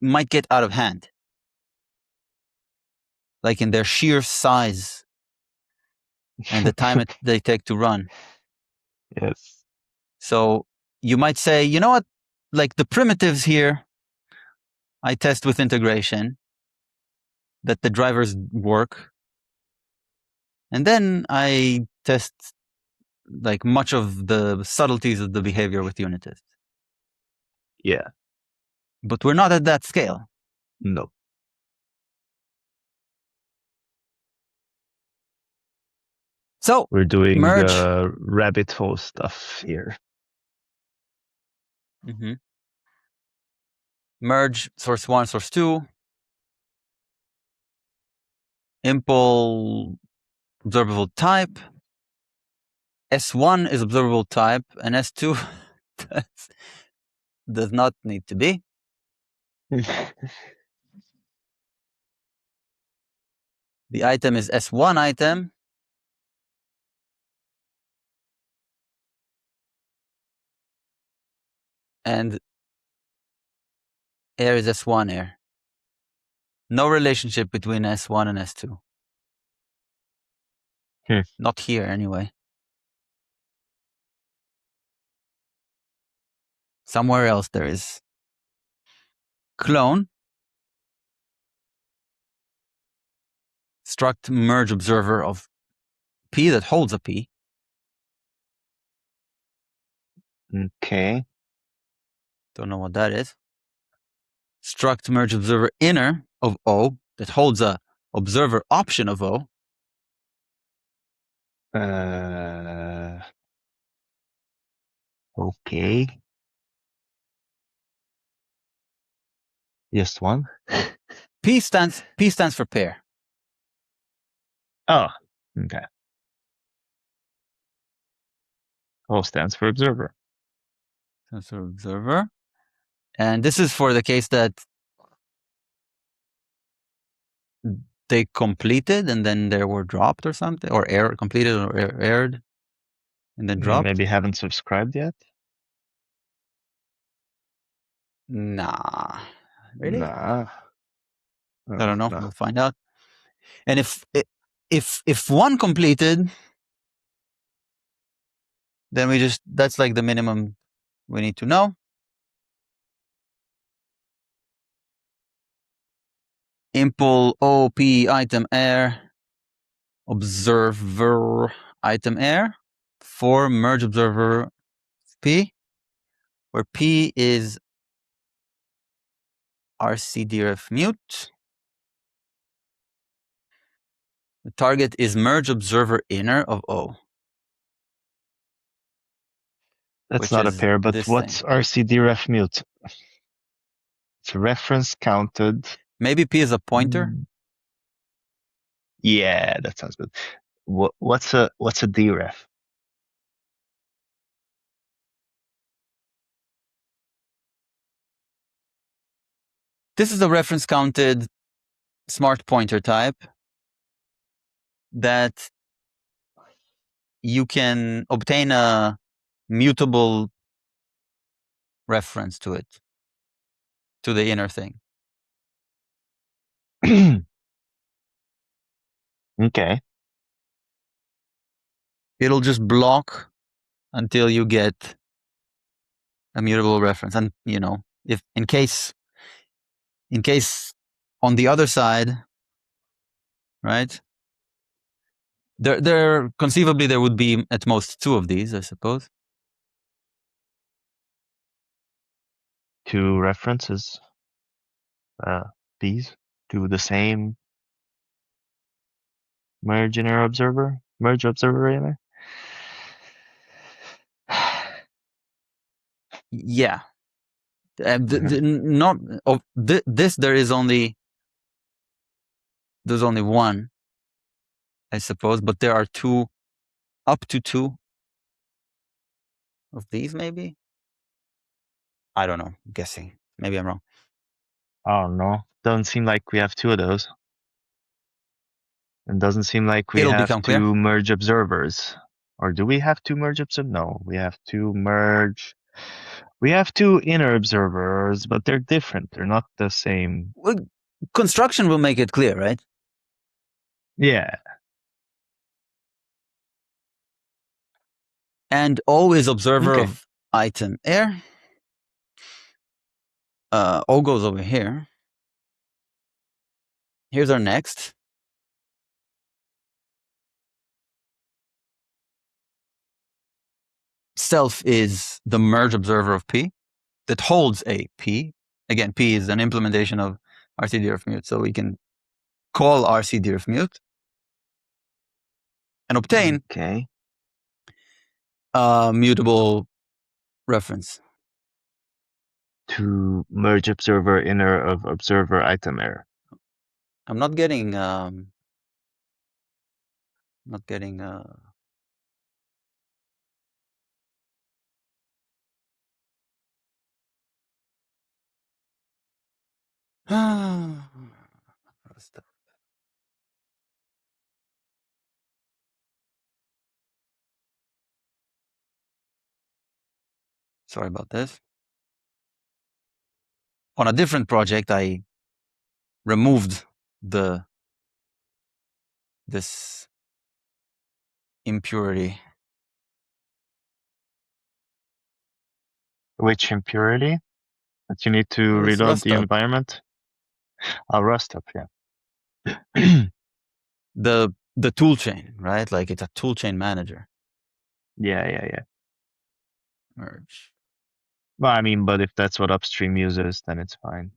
might get out of hand, like in their sheer size and the time they take to run. Yes. So you might say, you know what, like the primitives here, I test with integration that the drivers work, and then I test like much of the subtleties of the behavior with unit tests. Yeah. But we're not at that scale. No. So We're doing merge. rabbit hole stuff here. Mm-hmm. Merge source 1, source 2. Impl observable type. S1 is observable type, and S2 does not need to be. The item is S1 item. And air is S1 air. No relationship between S1 and S2. Not here, anyway. Somewhere else there is. Clone. Struct merge observer of P that holds a P. Okay. Don't know what that is. Struct merge observer inner of O that holds a observer option of O. Okay. Just one. P stands for pair. Oh, okay. O stands for observer. Stands for observer. And this is for the case that they completed and then they were dropped or something, or completed or aired and then dropped. Maybe haven't subscribed yet. Nah, really? Nah. I don't know. No. We'll find out. And if one completed, then that's like the minimum we need to know. Impl OP item air observer item air for merge observer P, where P is rcdref mute. The target is merge observer inner of O. That's Which not a is pair, but this what's thing. rcdref mute? It's reference counted. Maybe P is a pointer. Yeah, that sounds good. What's a deref? This is a reference counted smart pointer type that you can obtain a mutable reference to it, to the inner thing. Okay. It'll just block until you get a mutable reference. And, if in case on the other side, right? There conceivably there would be at most two of these, I suppose. Two references. These to the same merge observer rather. Yeah. Not of this. There's only one, I suppose, but there are two, up to two of these, maybe. I don't know. I'm guessing. Maybe I'm wrong. Oh no, doesn't seem like we have two of those. It doesn't seem like we It'll have become clear. two merge observers. Or do we have two merge observers? No, we have two merge. We have two inner observers, but they're different. They're not the same. Well, construction will make it clear, right? Yeah. And O is observer Okay. of item air. O goes over here. Here's our next. Self is the merge observer of P that holds a P. Again, P is an implementation of rcdref mute, so we can call rcdref mute and obtain Okay. a mutable reference. To merge observer inner of observer item error. I'm not getting sorry about this. On a different project, I removed this impurity. Which impurity? That you need to This reload rust the up. environment? I'll rust up, yeah. The tool chain, right? Like it's a tool chain manager. Yeah. Merge. Well, I mean, but if that's what upstream uses, then it's fine.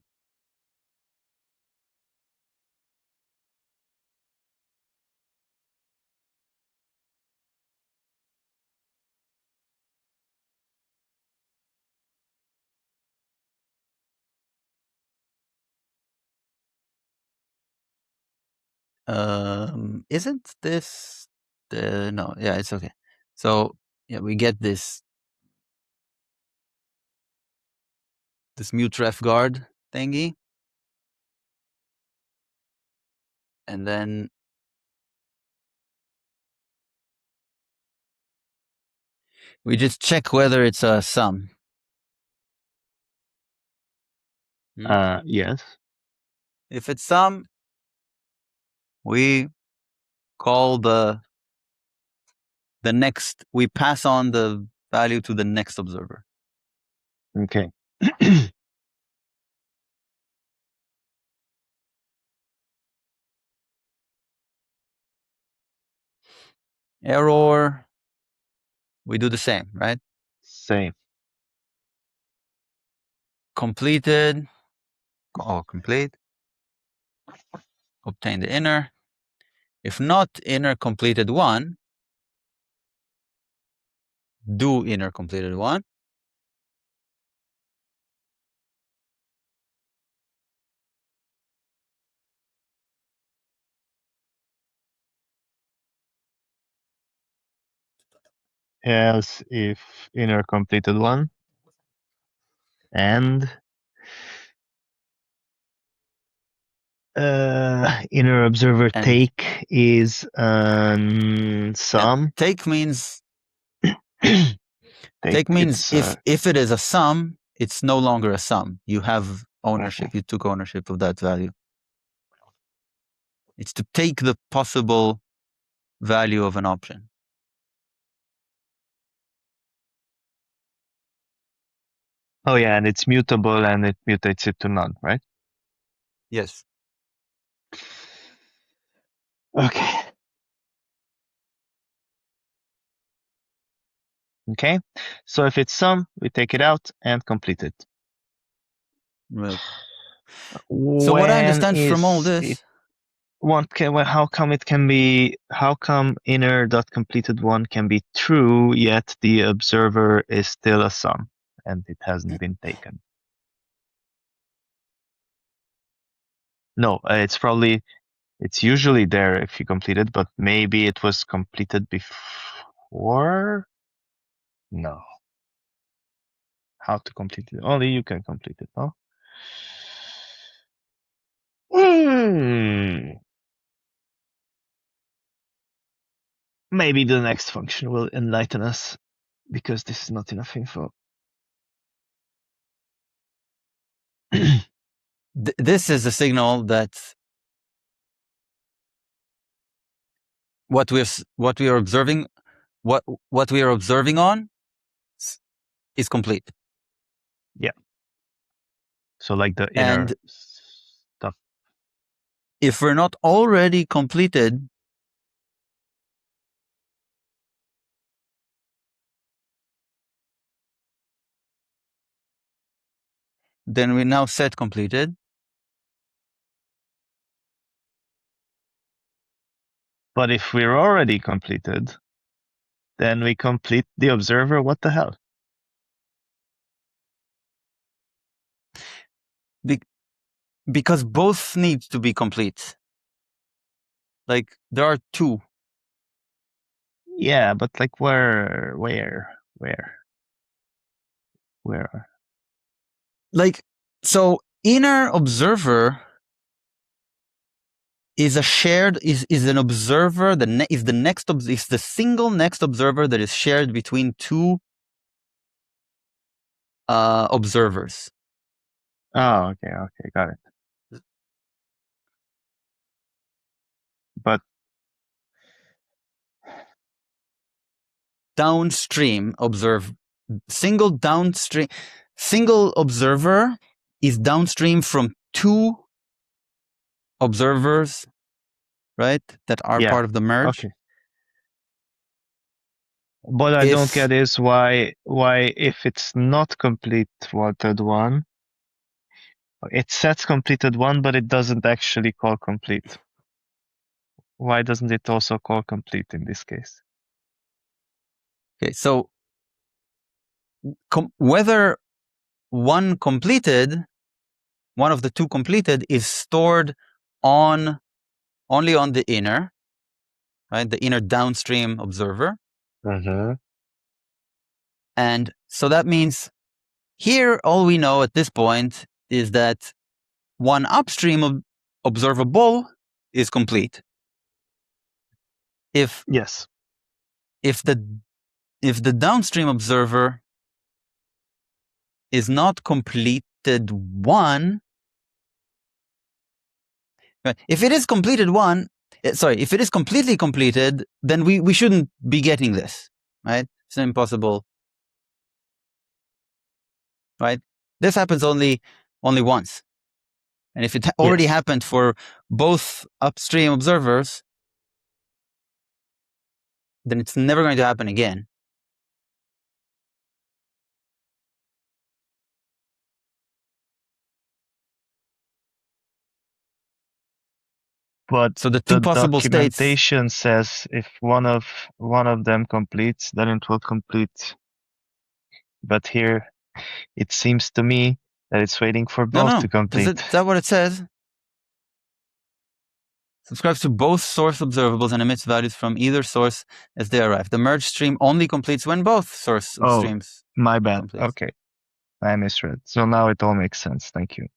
Isn't this the no? Yeah, it's okay. So yeah, we get this mute ref guard thingy, and then we just check whether it's a sum. Yes. If it's sum, we call the next. We pass on the value to the next observer. Okay. Error, we do the same, right? Same. Completed, complete. Obtain the inner. If not inner completed one, do inner completed one. Else if inner completed one. And inner observer And take is sum. take means Take take means it's if it is a sum, it's no longer a sum. You have ownership. You took ownership of that value. It's to take the possible value of an option. oh yeah, and it's mutable and it mutates it to none, right? Yes. Okay. Okay. So if it's sum, we take it out and complete it. Right. So what I When understand from all is it this, one can well, how come inner dot completed one can be true yet the observer is still a sum and it hasn't been taken? No, it's usually there if you complete it, but maybe it was completed before. No. How to complete it? Only you can complete it, no? Maybe the next function will enlighten us because this is not enough info. this is a signal that what we are observing on is complete. Yeah. So like the inner And stuff. if we're not already completed, then we now set completed. But if we're already completed, then we complete the observer. What the hell? Because both need to be complete. Like there are two. Yeah, but like where? Like, so inner observer is an observer is the single next observer that is shared between two observers. Oh, okay, got it. But Downstream single observer is downstream from two observers, right? That are yeah, part of the merge. okay. What I don't get is why if it's not completed one, it sets completed one, but it doesn't actually call complete. Why doesn't it also call complete in this case? Okay, so whether one of the two completed is stored only on the inner, right? The inner downstream observer. And so that means here, all we know at this point is that one upstream observable is complete. If the downstream observer is not completed one, right? If it is completed one, if it is completely completed, then we shouldn't be getting this, right? It's impossible, right? This happens only once. And if it already happened for both upstream observers, then it's never going to happen again. But So the two the possible states. documentation says if one of them completes, then it will complete. But here it seems to me that it's waiting for No, both no. to Is complete. that what it says? Subscribes to both source observables and emits values from either source as they arrive. The merge stream only completes when both source Oh, streams my bad. complete. Okay, I misread. So now it all makes sense. Thank you.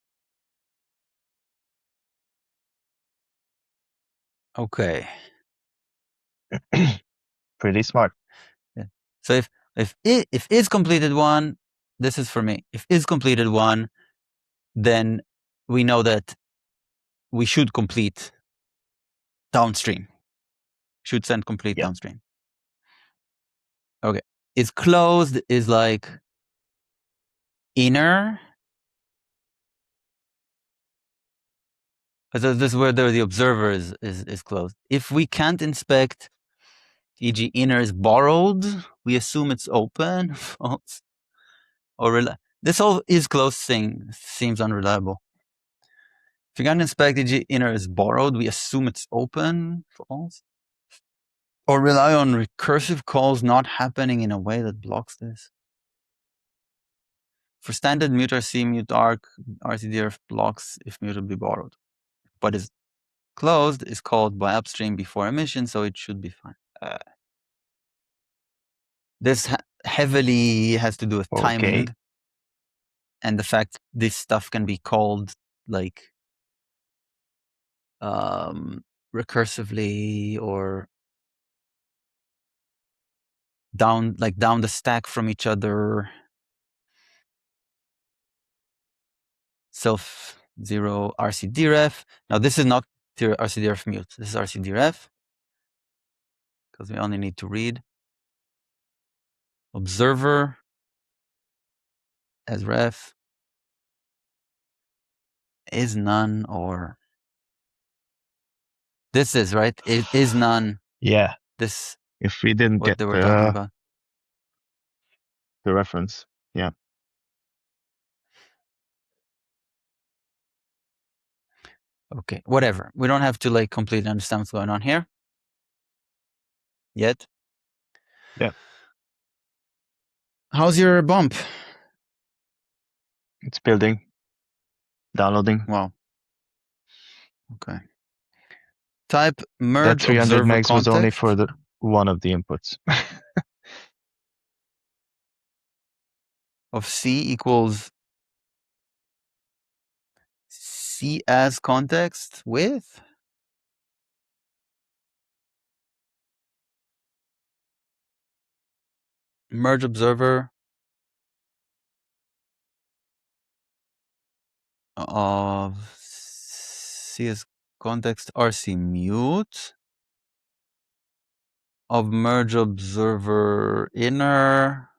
Okay. Pretty smart. Yeah. So if is completed one, this is for me. If is completed one, then we know that we should complete downstream. Should send complete Yeah. downstream. Okay. Is closed is like inner. Because this is where the observer is closed. If we can't inspect, e.g. inner is borrowed, we assume it's open, false, or this whole is closed thing seems unreliable. If you can't inspect, e.g. inner is borrowed, we assume it's open, false, or rely on recursive calls not happening in a way that blocks this. For standard mute RC, mute arc, RCDF blocks if mute will be borrowed. But is closed is called by upstream before emission, so it should be fine. This heavily has to do with timing Okay. and the fact this stuff can be called like recursively or down the stack from each other. Self zero RCDRef. Now this is not RCDRef mute. This is RCDRef because we only need to read. Observer as ref is none or this is right. It is none. Yeah. This If we didn't what get they were talking about. the reference. Yeah. Okay, whatever. We don't have to like completely understand what's going on here yet. Yeah. How's your bump? It's building. Downloading. Wow. Okay. Type That merge 300 observer megs was only for context the one of the inputs. of C equals C as context with merge observer of C as context RC mute of merge observer inner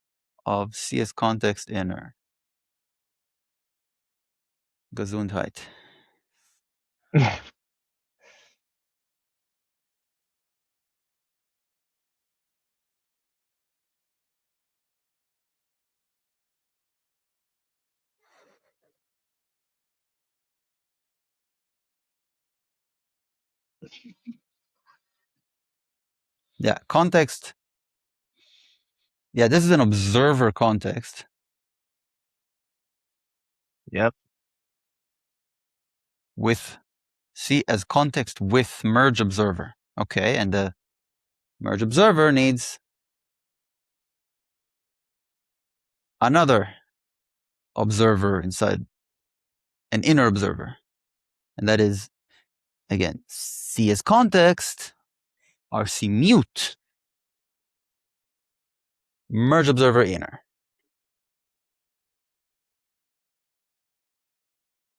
of C as context inner. Gesundheit. Yeah, context. Yeah, this is an observer context. Yep. With C as context with merge observer. Okay, and the merge observer needs another observer inside, an inner observer. And that is, again, C as context, RC mute, merge observer inner.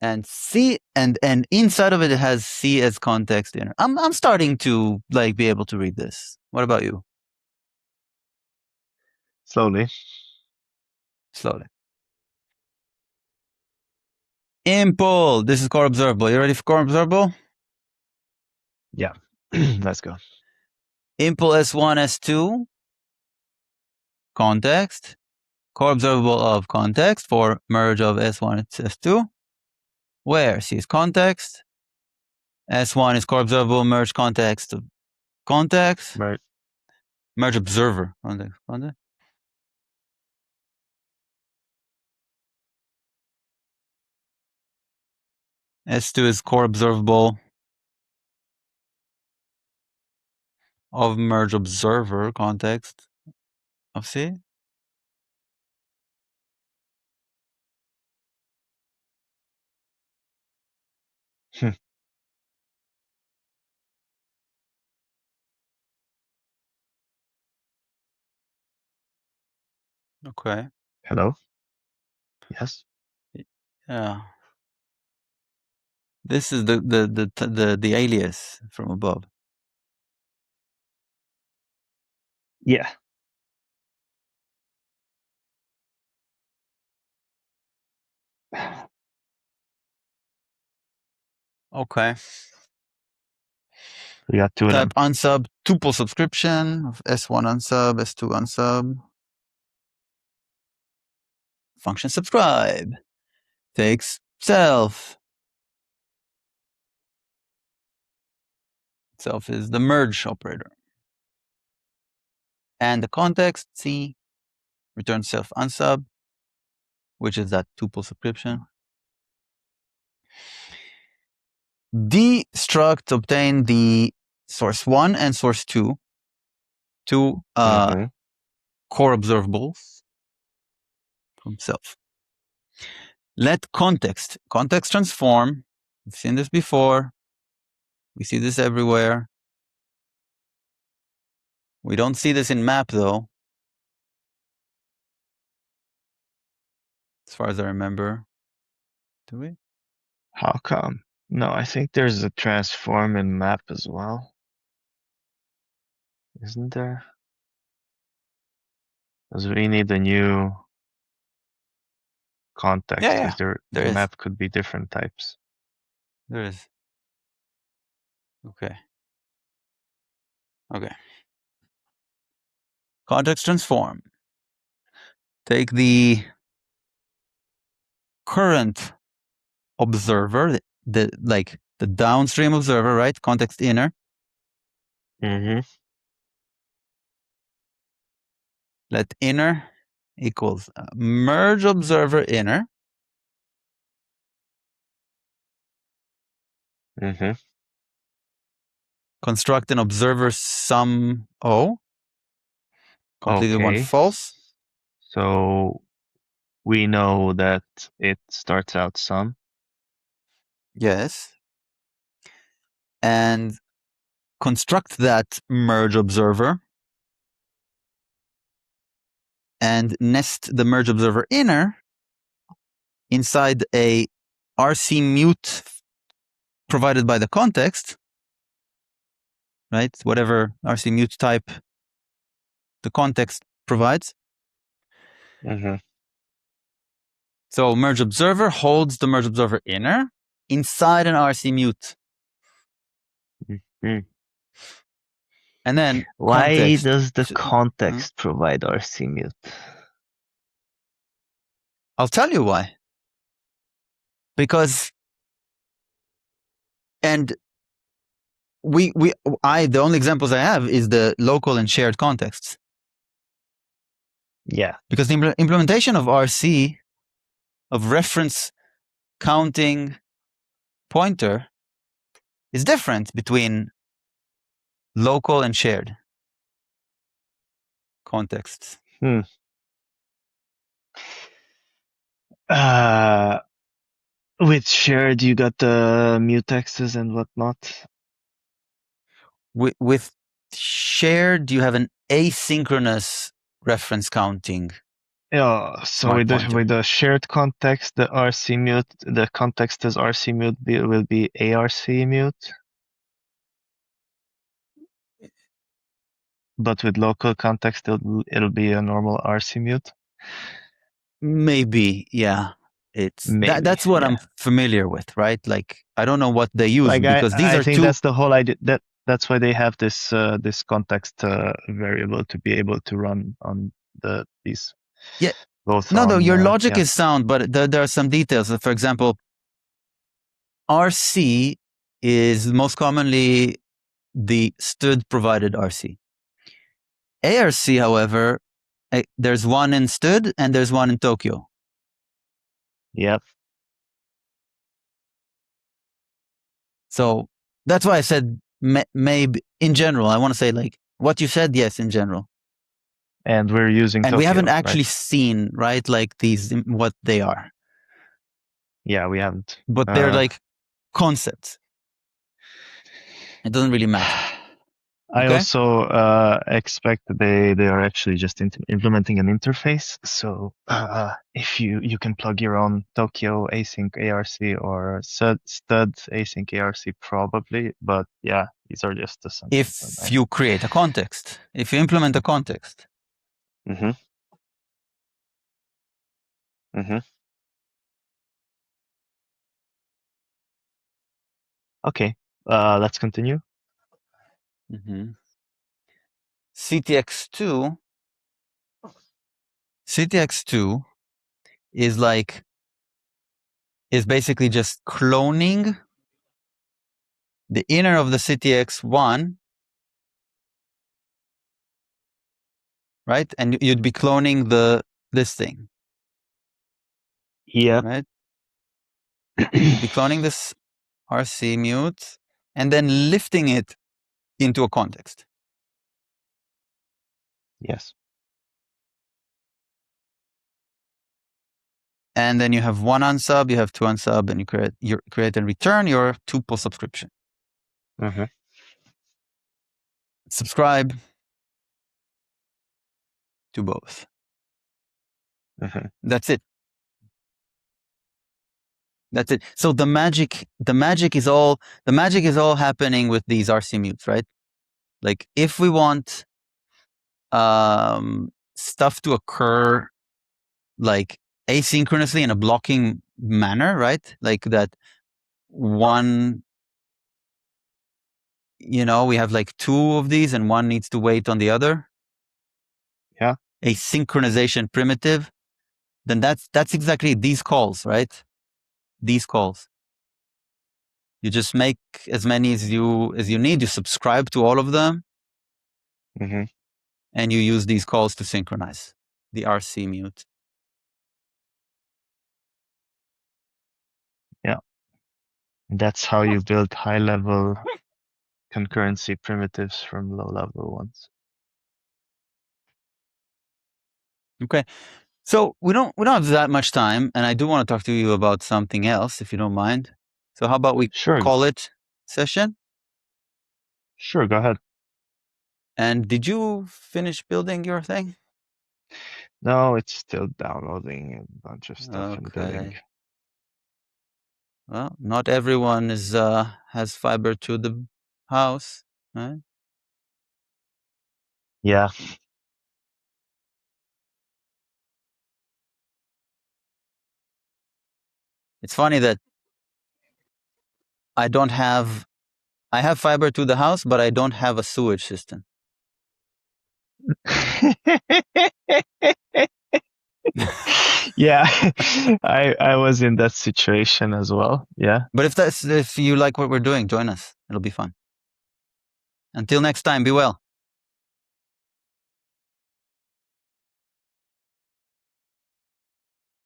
And C and inside of it, it has C as context inner. I'm starting to like be able to read this. What about you? Slowly. Slowly. Impl. This is core observable. You ready for core observable? Yeah. Let's go. impl S1, S2, context, core observable of context for merge of S1 and S2, where C is context, S1 is core observable merge context of context, Right. merge observer context, context. S2 is core observable of merge observer context of C. Okay. Hello? Yes. Yeah. This is the alias from above. Yeah. Okay. We got two of them. Type unsub tuple subscription of S1 unsub, S2 unsub. Function subscribe. Takes self. Self is the merge operator. And the context, C, returns self unsub, which is that tuple subscription. D struct obtain the source 1 and source 2, two core observables from self. Let context transform. We've seen this before. We see this everywhere. We don't see this in map though, as far as I remember. Do we? How come? No, I think there's a transform in map as well. Isn't there? Because we need a new context, Yeah, because there the is. map could be different types. There is. Okay. Okay. Context transform. Take the current observer, the downstream observer, right? Context inner. Mm-hmm. Let inner equals merge observer inner. Mm-hmm. Construct an observer sum O. Completely one Okay. false. So we know that it starts out sum. Yes. And construct that merge observer and nest the merge observer inner inside a RC mute provided by the context, right? Whatever RC mute type the context provides. Mm-hmm. So merge observer holds the merge observer inner inside an RC mute. Mm-hmm. And then Why context. does the context provide RC mute? I'll tell you why. Because, and the only examples I have is the local and shared contexts. Yeah. Because the implementation of RC, of reference counting pointer, is different between local and shared contexts. With shared, you got the mutexes and whatnot. With shared, you have an asynchronous reference counting. Yeah, so with the shared context, the RC mute, the context as RC mute will be ARC mute. But with local context, it'll be a normal RC mute. Maybe, yeah. Maybe, that's what I'm familiar with, right? Like I don't know what they use like because these I are think two. that's the whole idea. that's why they have this this context variable to be able to run on these. Yeah. Both No, on your logic yeah. is sound, but there are some details. For example, RC is most commonly the stud provided RC. ARC, however, there's one in stud and there's one in Tokyo. Yep. So that's why I said maybe in general. I want to say like what you said, yes, in general. And we're using And Tokyo, we haven't actually right? seen, right, like these, what they are. Yeah, we haven't. But they're like concepts. It doesn't really matter. I Okay? also expect that they are actually just implementing an interface. So if you can plug your own Tokyo async ARC or stud async ARC probably, but yeah, these are just assumptions. If you create a context, if you implement a context. Mm-hmm. Mm-hmm. Okay, let's continue. Mm-hmm. CTX2 is basically just cloning the inner of the CTX1, right? And you'd be cloning this thing. Yeah. Right? You'd be cloning this RC mute and then lifting it into a context. Yes. And then you have one unsub, you have two unsub, and you create and return your tuple subscription. Mm-hmm. Subscribe to both. Mm-hmm. That's it. That's it. So the magic is all happening with these RC mutes, right? Like if we want stuff to occur like asynchronously in a blocking manner, right? Like that one, we have like two of these and one needs to wait on the other. Yeah. A synchronization primitive. Then that's exactly these calls, right? These calls. You just make as many as you need. You subscribe to all of them. Mm-hmm. And you use these calls to synchronize the RC mute. Yeah. That's how you build high-level concurrency primitives from low-level ones. Okay. So we don't have that much time, and I do want to talk to you about something else, if you don't mind. So how about we call it session? Sure, go ahead. And did you finish building your thing? No, it's still downloading a bunch of stuff and building. Well, not everyone has fiber to the house, right? Yeah. It's funny that I have fiber to the house, but I don't have a sewage system. Yeah, I was in that situation as well. Yeah. But if you like what we're doing, join us. It'll be fun. Until next time, be well.